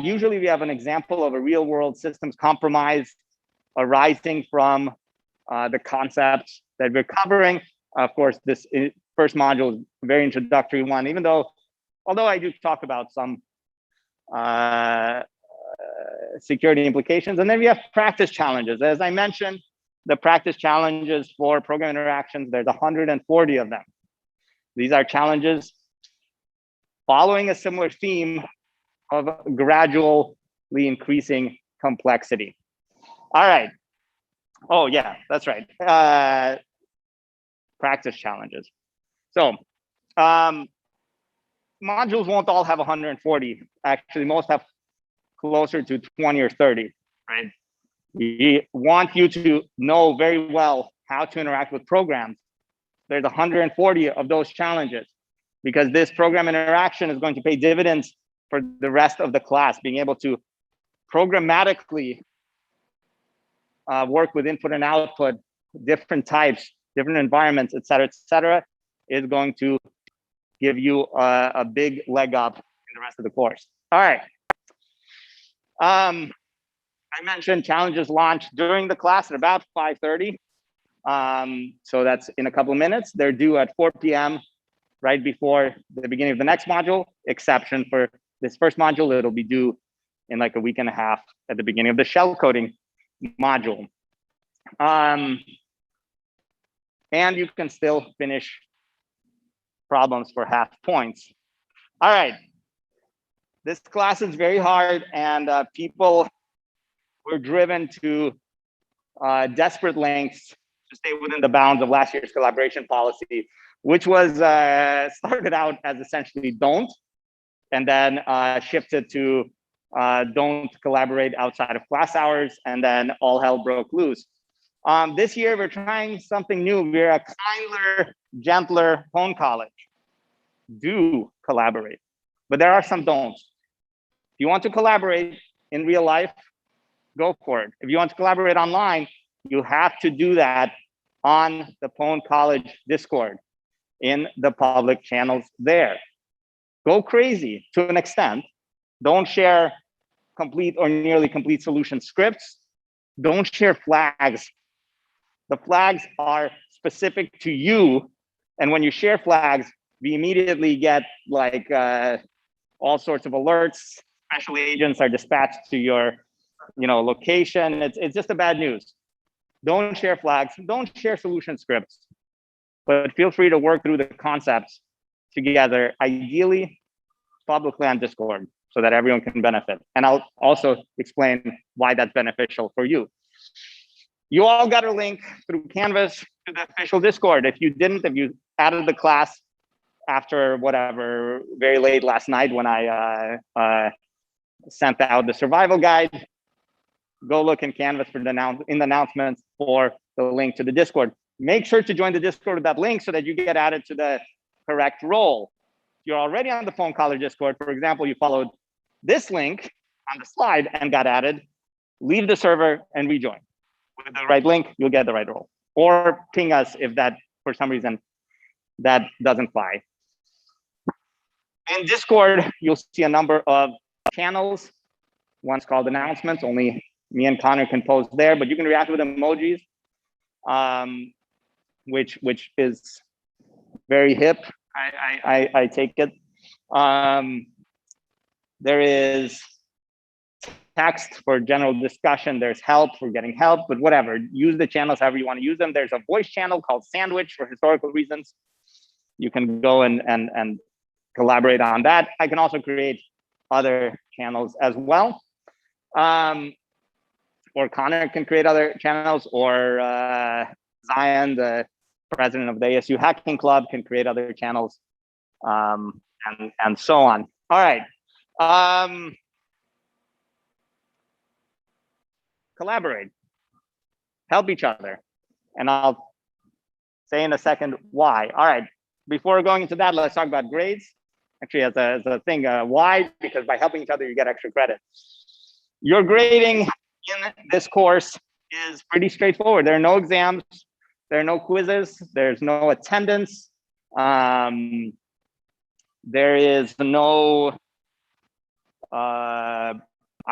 Speaker 1: Usually we have an example of a real world systems compromise arising from the concepts that we're covering. Of course, this first module is a very introductory one, even though, although I do talk about some security implications. And then we have practice challenges. As I mentioned, the practice challenges for program interactions, there's 140 of them. These are challenges following a similar theme of gradually increasing complexity. All right. Oh yeah, that's right. Practice challenges. So modules won't all have 140. Actually, most have closer to 20 or 30, right? We want you to know very well how to interact with programs. There's 140 of those challenges because this program interaction is going to pay dividends for the rest of the class. Being able to programmatically work with input and output, different types, different environments, et cetera, is going to give you a big leg up in the rest of the course. All right. I mentioned challenges launch during the class at about 5:30. So that's in a couple of minutes. They're due at 4 p.m. right before the beginning of the next module. Exception for this first module, it'll be due in like a week and a half at the beginning of the shell coding module. And you can still finish problems for half points. All right. This class is very hard, and people were driven to desperate lengths to stay within the bounds of last year's collaboration policy, which was started out as essentially don't, and then shifted to don't collaborate outside of class hours, and then all hell broke loose. This year, we're trying something new. We're a kinder, gentler pwn.college. Do collaborate, but there are some don'ts. If you want to collaborate in real life, go for it. If you want to collaborate online, you have to do that on the pwn.college Discord in the public channels there. Go crazy to an extent. Don't share complete or nearly complete solution scripts. Don't share flags. The flags are specific to you. And when you share flags, we immediately get like all sorts of alerts. Special agents are dispatched to your location. It's just a bad news. Don't share flags. Don't share solution scripts. But feel free to work through the concepts together, ideally publicly on Discord, so that everyone can benefit. And I'll also explain why that's beneficial for you. You all got a link through Canvas to the official Discord. If you didn't, if you added the class after whatever, very late last night when I sent out the survival guide, go look in Canvas for the announcements for the link to the Discord. Make sure to join the Discord with that link so that you get added to the correct role. If you're already on the pwn.college Discord, for example, you followed this link on the slide and got added, leave the server and rejoin. With the right link, you'll get the right role. Or ping us if that, for some reason, that doesn't fly. In Discord, you'll see a number of channels. One's called announcements. Only me and Connor can post there, but you can react with emojis, which is very hip. I take it. There is text for general discussion. There's help for getting help, but whatever. Use the channels however you want to use them. There's a voice channel called Sandwich for historical reasons. You can go and collaborate on that. I can also create other channels as well. Or Connor can create other channels, or Zion, the president of the ASU Hacking Club, can create other channels, and so on. All right. Collaborate, help each other. And I'll say in a second why. All right, before going into that, let's talk about grades. Actually, as a thing, why? Because by helping each other, you get extra credit. Your grading in this course is pretty straightforward. There are no exams, there are no quizzes, there's no attendance. There is no, I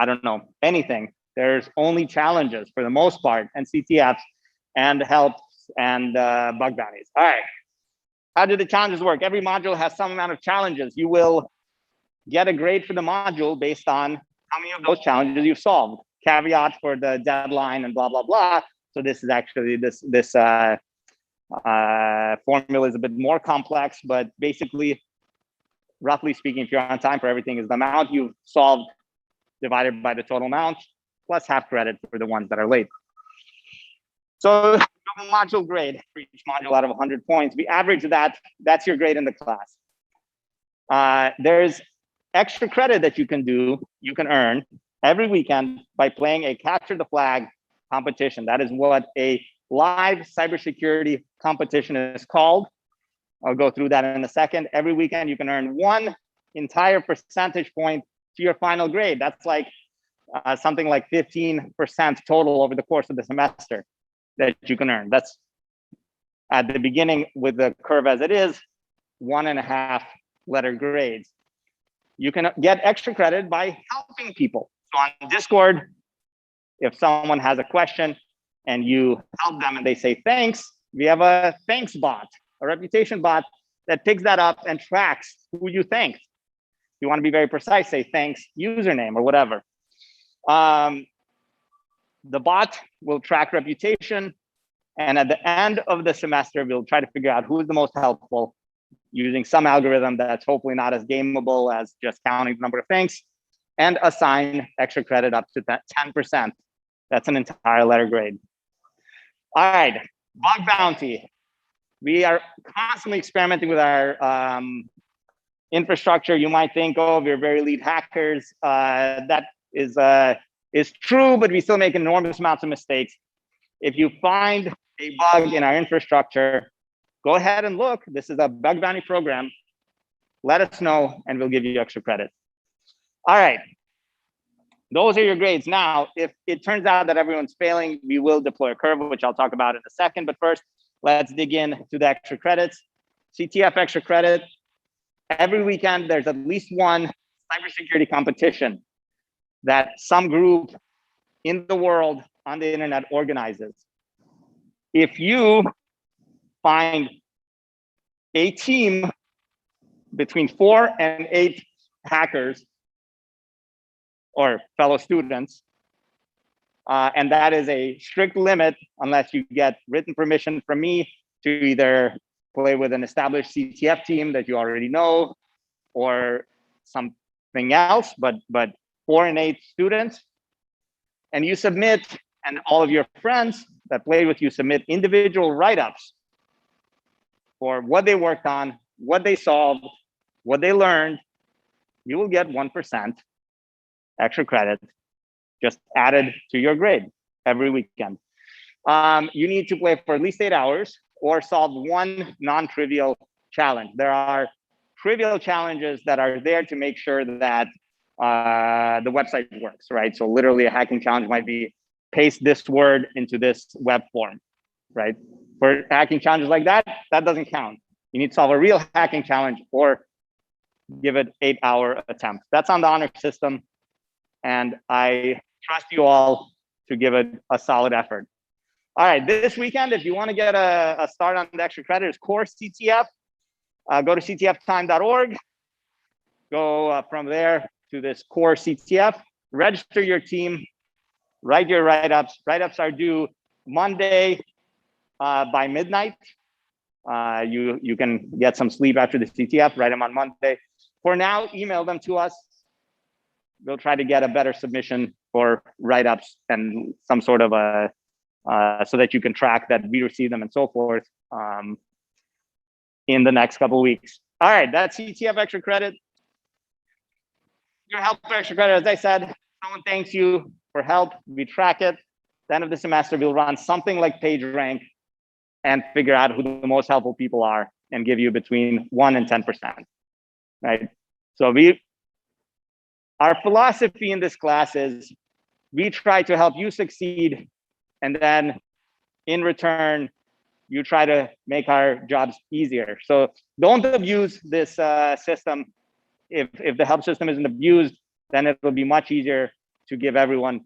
Speaker 1: don't know, anything. There's only challenges for the most part, and CTFs and helps and bug bounties. All right, how do the challenges work? Every module has some amount of challenges. You will get a grade for the module based on how many of those challenges you've solved. Caveat for the deadline and blah, blah, blah. So this is actually, this formula is a bit more complex, but basically, roughly speaking, if you're on time for everything, is the amount you've solved divided by the total amount, plus half credit for the ones that are late. So module grade for each module out of 100 points. We average that. That's your grade in the class. There's extra credit that you can earn every weekend by playing a capture the flag competition. That is what a live cybersecurity competition is called. I'll go through that in a second. Every weekend, you can earn 1 entire percentage point to your final grade. That's like something like 15% total over the course of the semester that you can earn. That's at the beginning with the curve as it is, 1.5 letter grades. You can get extra credit by helping people. So on Discord, if someone has a question and you help them and they say thanks, we have a thanks bot, a reputation bot that picks that up and tracks who you thanked. If you want to be very precise, say thanks username or whatever. The bot will track reputation, and at the end of the semester, we'll try to figure out who is the most helpful using some algorithm that's hopefully not as gameable as just counting the number of things, and assign extra credit up to that 10%. That's an entire letter grade. All right, bug bounty. We are constantly experimenting with our infrastructure. You might think, oh, we're very elite hackers. That is true, but we still make enormous amounts of mistakes. If you find a bug in our infrastructure, go ahead and look. This is a bug bounty program. Let us know, and we'll give you extra credit. All right. Those are your grades. Now, if it turns out that everyone's failing, we will deploy a curve, which I'll talk about in a second. But first, let's dig in to the extra credits. CTF extra credit. Every weekend, there's at least one cybersecurity competition that some group in the world on the internet organizes. If you find a team between 4 and 8 hackers or fellow students, and that is a strict limit unless you get written permission from me to either play with an established CTF team that you already know or something else, but 4 and 8 students, and you submit, and all of your friends that played with you submit individual write-ups for what they worked on, what they solved, what they learned, you will get 1% extra credit just added to your grade every weekend. You need to play for at least 8 hours or solve one non-trivial challenge. There are trivial challenges that are there to make sure that the website works, right? So literally a hacking challenge might be paste this word into this web form, right? For hacking challenges like that, that doesn't count. You need to solve a real hacking challenge or give it 8-hour attempt. That's on the honor system. And I trust you all to give it a solid effort. All right, this weekend, if you want to get a start on the extra credit, is course CTF. Go to ctftime.org. Go from there to this core CTF. register your team, write your write-ups. Write-ups are due Monday by midnight. You can get some sleep after the CTF, write them on Monday. For now, email them to us. We'll try to get a better submission for write-ups and some sort of a, so that you can track that we receive them and so forth in the next couple of weeks. All right, that's CTF extra credit. Your help for extra credit, as I said, someone thanks you for help, we track it. At the end of the semester, we'll run something like PageRank and figure out who the most helpful people are and give you between 1% and 10%, right? So our philosophy in this class is we try to help you succeed, and then in return, you try to make our jobs easier. So don't abuse this system. If the help system isn't abused, then it will be much easier to give everyone,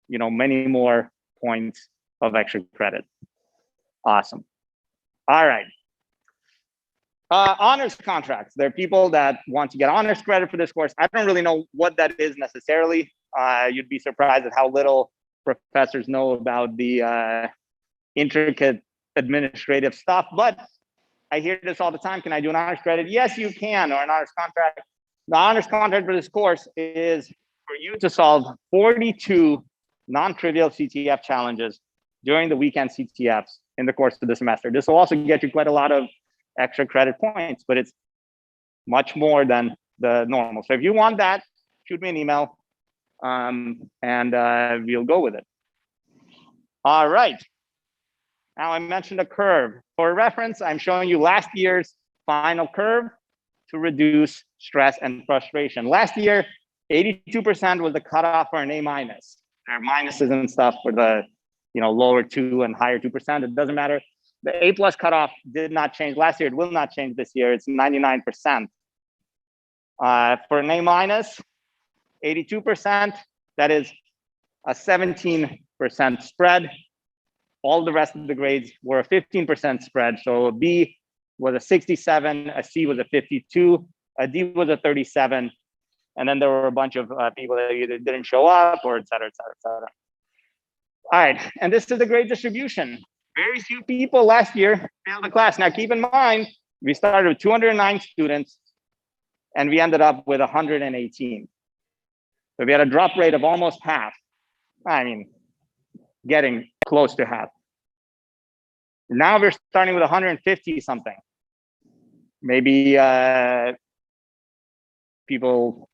Speaker 1: many more points of extra credit. Awesome. All right. Honors contracts. There are people that want to get honors credit for this course. I don't really know what that is necessarily. You'd be surprised at how little professors know about the intricate administrative stuff, but I hear this all the time. Can I do an honors credit? Yes, you can, or an honors contract. The honors contract for this course is for you to solve 42 non-trivial CTF challenges during the weekend CTFs in the course of the semester. This will also get you quite a lot of extra credit points, but it's much more than the normal. So if you want that, shoot me an email and we'll go with it. All right. Now I mentioned a curve. For reference, I'm showing you last year's final curve to reduce stress and frustration. Last year, 82% was the cutoff for an A-. There are minuses and stuff for the lower 2 and higher 2%. It doesn't matter. The A+ cutoff did not change last year. It will not change this year. It's 99%. For an A-, 82%, that is a 17% spread. All the rest of the grades were a 15% spread. So a B was a 67, a C was a 52, a D was a 37. And then there were a bunch of people that either didn't show up or et cetera, et cetera, et cetera. All right, and this is the grade distribution. Very few people last year failed the class. Now keep in mind, we started with 209 students and we ended up with 118. So we had a drop rate of almost half. I mean, getting close to half. Now we're starting with 150 something. Maybe people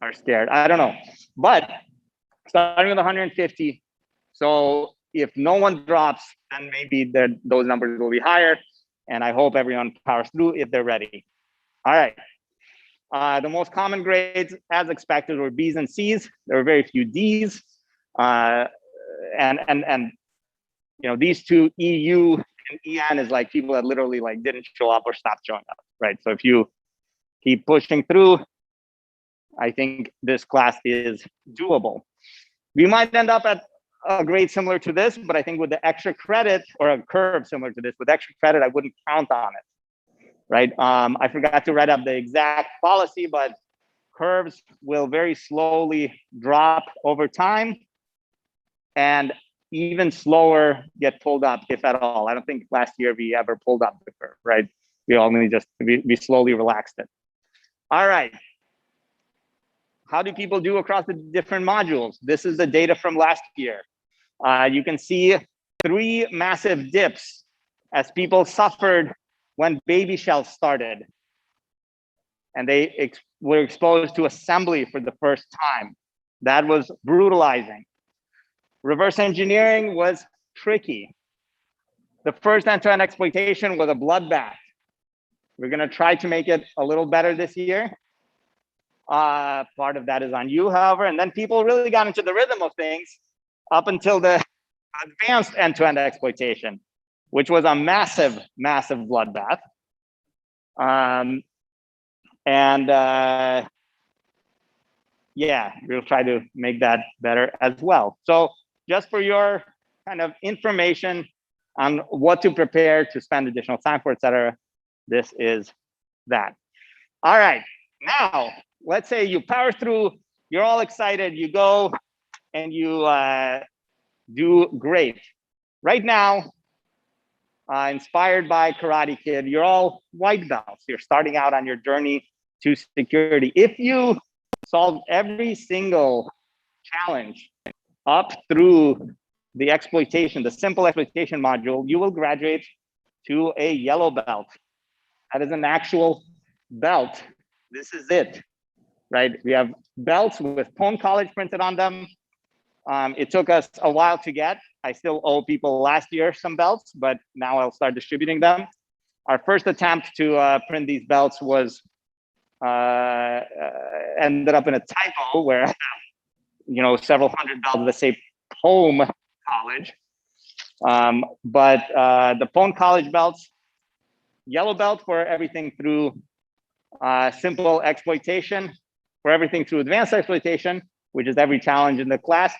Speaker 1: are scared. I don't know. But starting with 150. So if no one drops, then maybe those numbers will be higher. And I hope everyone powers through if they're ready. All right. The most common grades, as expected, were B's and C's. There were very few D's. And these two, EU and EN, is like people that literally didn't show up or stopped showing up, right? So if you keep pushing through, I think this class is doable. We might end up at a grade similar to this, but I think with the extra credit, or a curve similar to this, with extra credit, I wouldn't count on it, right? I forgot to write up the exact policy, but curves will very slowly drop over time and even slower get pulled up, if at all. I don't think last year we ever pulled up the curve, right? We slowly relaxed it. All right. How do people do across the different modules? This is the data from last year. You can see 3 massive dips as people suffered when baby shells started. And they were exposed to assembly for the first time. That was brutalizing. Reverse engineering was tricky. The first end-to-end exploitation was a bloodbath. We're gonna try to make it a little better this year. Part of that is on you, however, and then people really got into the rhythm of things up until the advanced end-to-end exploitation, which was a massive, massive bloodbath. Yeah, we'll try to make that better as well. So just for your kind of information on what to prepare to spend additional time for, et cetera, this is that. All right, now, let's say you power through you're all excited. You go and you do great. Right now, inspired by Karate Kid, you're all white belts. You're starting out on your journey to security. If you solve every single challenge up through the exploitation, the simple exploitation module, you will graduate to a yellow belt. That is an actual belt. This is it, right? We have belts with pwn.college printed on them. It took us a while to get. I still owe people last year some belts, but now I'll start distributing them. Our first attempt to print these belts was ended up in a typo where I have, several hundred belts that say Pome College. But the Pwn College belts, yellow belt for everything through simple exploitation, for everything through advanced exploitation, which is every challenge in the class,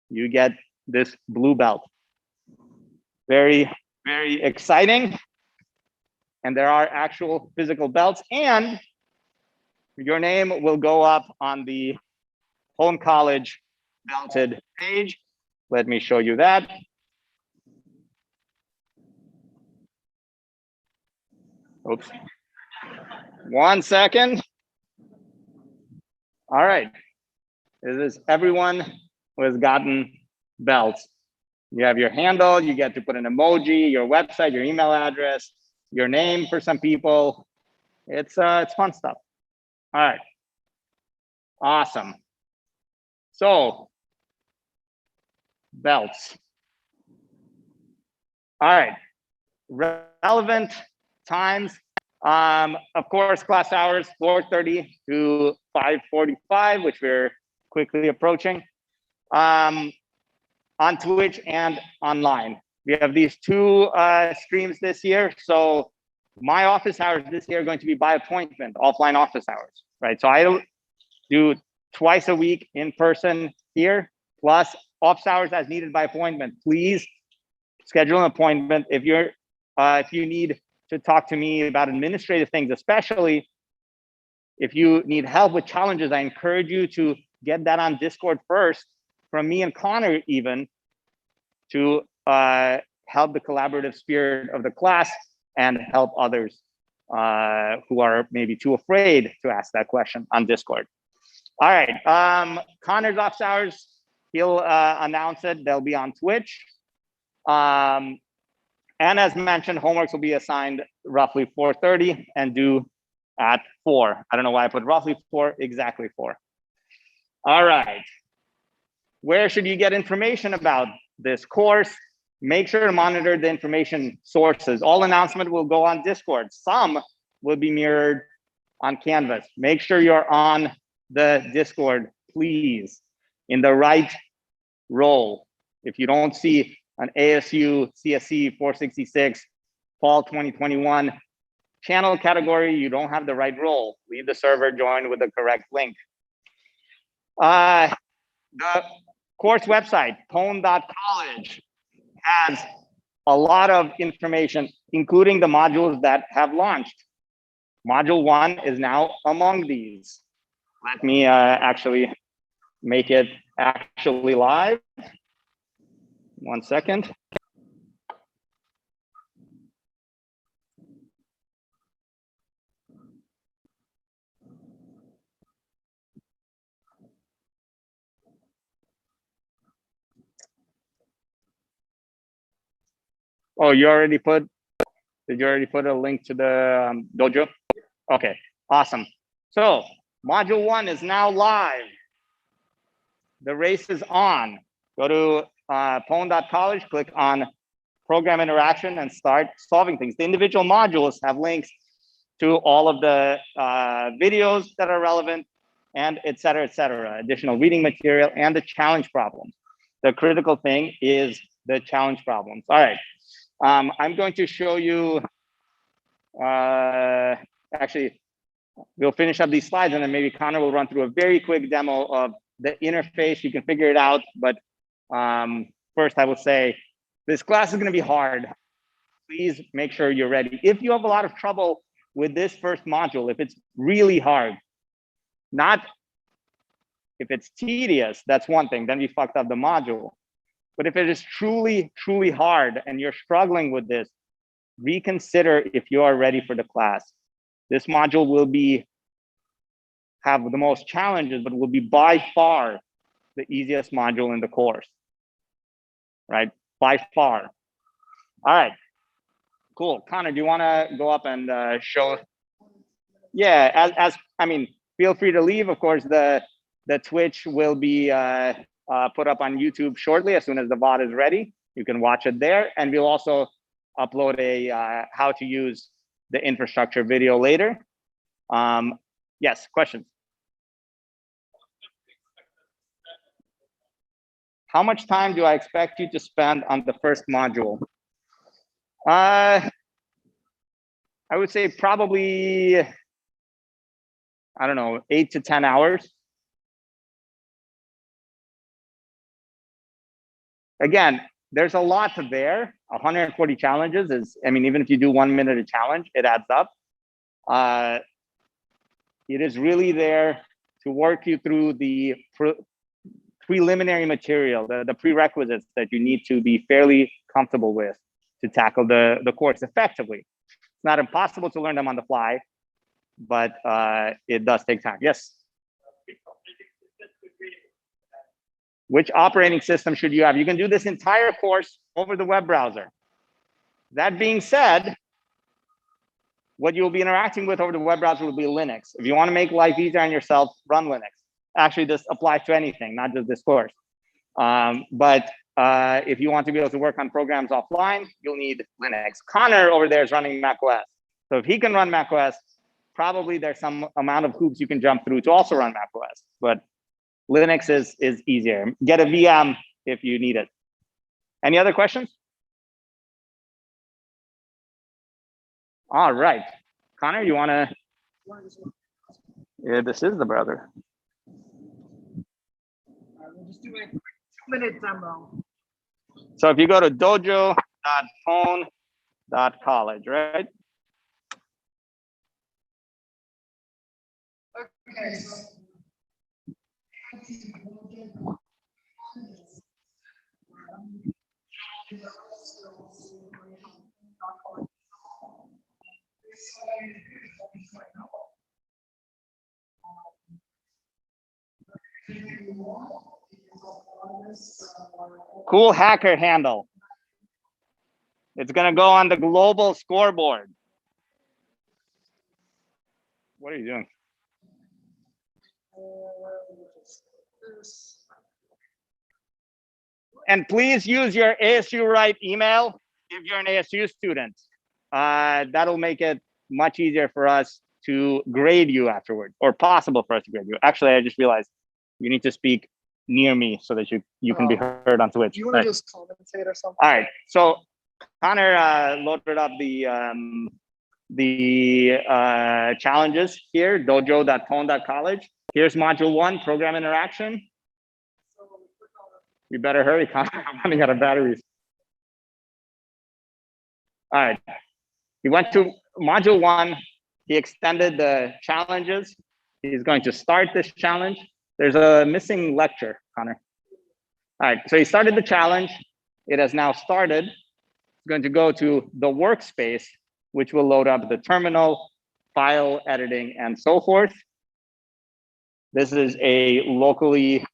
Speaker 1: you get this blue belt. Very, very exciting. And there are actual physical belts, and your name will go up on the Pwn College belted page. Let me show you that. Oops. 1 second. All right. This is everyone who has gotten belts. You have your handle, you get to put an emoji, your website, your email address, your name for some people. It's fun stuff. All right. Awesome. So, belts. All right. Relevant times. Of course, class hours 4:30 to 5:45, which we're quickly approaching. On Twitch and online. We have these two streams this year. So my office hours this year are going to be by appointment, offline office hours, right? So I do twice a week in person here, plus office hours as needed by appointment. Please schedule an appointment if you need to talk to me about administrative things, especially if you need help with challenges. I encourage you to get that on Discord first, from me and Connor even, to help the collaborative spirit of the class and help others who are maybe too afraid to ask that question on Discord. All right, Connor's office hours, he'll announce it. They'll be on Twitch. And as mentioned, homeworks will be assigned roughly 4:30 and due at 4. I don't know why I put roughly 4, exactly 4. All right. Where should you get information about this course? Make sure to monitor the information sources. All announcements will go on Discord. Some will be mirrored on Canvas. Make sure you're on the Discord, please, in the right role. If you don't see an ASU CSE 466 fall 2021 channel category, you don't have the right role. Leave the server, join with the correct link. The course website, pwn.college, has a lot of information, including the modules that have launched. Module 1 is now among these. Let me actually make it actually live. 1 second. Oh, did you already put a link to the dojo? Okay, awesome. So module 1 is now live. The race is on. Go to pwn.college, click on program interaction and start solving things. The individual modules have links to all of the videos that are relevant, and et cetera, additional reading material and the challenge problems. The critical thing is the challenge problems. All right, I'm going to show you, actually, we'll finish up these slides and then maybe Connor will run through a very quick demo of the interface. You can figure it out, but first I will say, this class is gonna be hard. Please make sure you're ready. If you have a lot of trouble with this first module, if it's really hard, not If it's tedious, that's one thing, then we fucked up the module. But if it is truly, truly hard and you're struggling with this, reconsider if you are ready for the class. This module will have the most challenges, but will be by far the easiest module in the course, right? By far. All right, cool. Connor, do you want to go up and show? Yeah, I mean, feel free to leave. Of course, the Twitch will be put up on YouTube shortly as soon as the VOD is ready. You can watch it there, and we'll also upload a how to use the infrastructure video later. Yes, questions? How much time do I expect you to spend on the first module? I would say probably, I don't know, 8 to 10 hours. Again, there's a lot there. 140 challenges is, I mean, even if you do 1 minute a challenge, it adds up. It is really there to work you through the preliminary material, the prerequisites that you need to be fairly comfortable with to tackle the course effectively. It's not impossible to learn them on the fly, but it does take time. Yes? Which operating system should you have? You can do this entire course over the web browser. That being said, what you'll be interacting with over the web browser will be Linux. If you want to make life easier on yourself, run Linux. Actually, this applies to anything, not just this course. But if you want to be able to work on programs offline, you'll need Linux. Connor over there is running macOS. So if he can run macOS, probably there's some amount of hoops you can jump through to also run macOS. But Linux is easier. Get a VM if you need it. Any other questions? All right. Connor, you want to? Yeah, this is the brother.
Speaker 3: We'll just do a 2-minute demo.
Speaker 1: So if you go to dojo.pwn.college, right?
Speaker 3: Okay.
Speaker 1: Cool hacker handle. It's going to go on the global scoreboard. What are you doing? And please use your ASU Right email if you're an ASU student. That'll make it much easier for us to grade you afterward, or possible for us to grade you. Actually, I just realized you need to speak near me so that you can be heard on Twitch.
Speaker 3: Do you want to just commentate or something?
Speaker 1: All right. So Connor loaded up the challenges here, dojo.pwn.college. Here's module 1, program interaction. You better hurry, Connor. I'm running out of batteries. All right. He went to module 1. He extended the challenges. He's going to start this challenge. There's a missing lecture, Connor. All right. So he started the challenge. It has now started. He's going to go to the workspace, which will load up the terminal, file editing, and so forth. This is a locally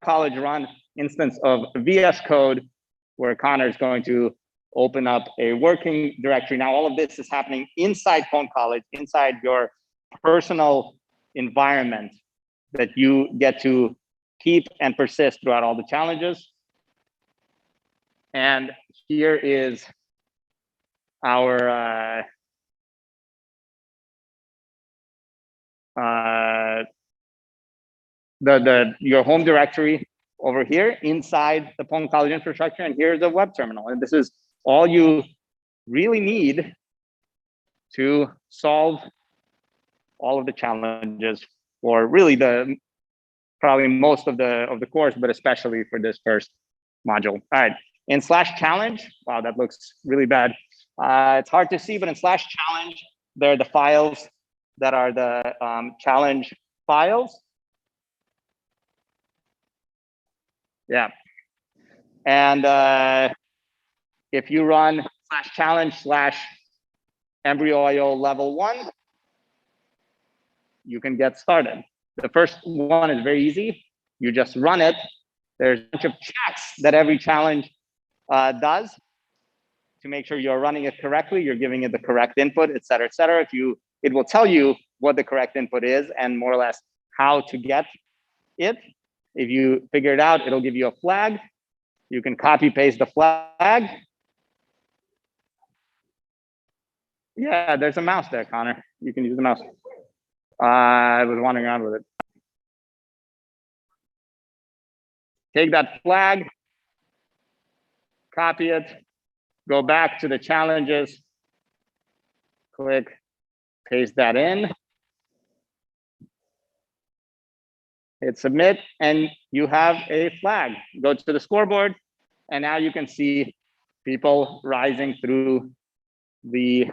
Speaker 1: College run instance of VS Code, where Connor is going to open up a working directory. Now, all of this is happening inside College, inside your personal environment that you get to keep and persist throughout all the challenges. And here is our your home directory over here inside the College infrastructure, and here's a web terminal. And this is all you really need to solve all of the challenges, or really probably most of the course, but especially for this first module. All right, in /challenge, wow, that looks really bad. It's hard to see, but in /challenge, there are the files that are the challenge files. Yeah. And if you run /challenge/embryo IO level 1, you can get started. The first one is very easy. You just run it. There's a bunch of checks that every challenge does to make sure you're running it correctly, you're giving it the correct input, et cetera, et cetera. It will tell you what the correct input is and more or less how to get it. If you figure it out, it'll give you a flag. You can copy paste the flag. Yeah, there's a mouse there, Connor. You can use the mouse. I was wandering around with it. Take that flag, copy it, go back to the challenges, click, paste that in, hit submit, and you have a flag. Go to the scoreboard, and now you can see people rising through the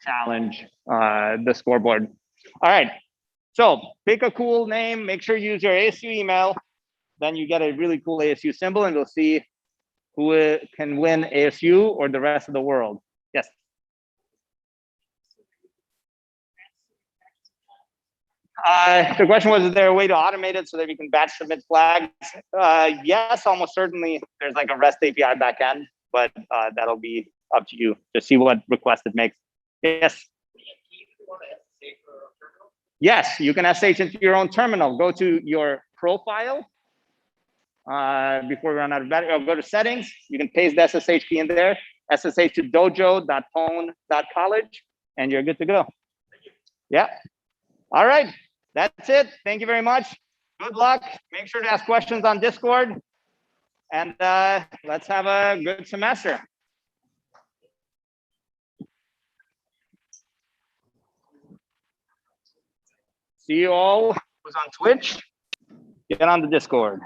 Speaker 1: challenge, the scoreboard. All right, so pick a cool name, make sure you use your ASU email, then you get a really cool ASU symbol, and we'll see who can win ASU or the rest of the world. Yes. The question was, is there a way to automate it so that we can batch submit flags? Yes, almost certainly. There's like a REST API backend, but that'll be up to you to see what request it makes. Yes. Yes, you can SH into your own terminal. Go to your profile. Before we run out of battery, I'll go to settings. You can paste the SSH key in there. SSH to dojo.pwn.college, and you're good to go. Yeah. All right. That's it. Thank you very much. Good luck. Make sure to ask questions on Discord. And let's have a good semester. See you all who's on Twitch. Get on the Discord.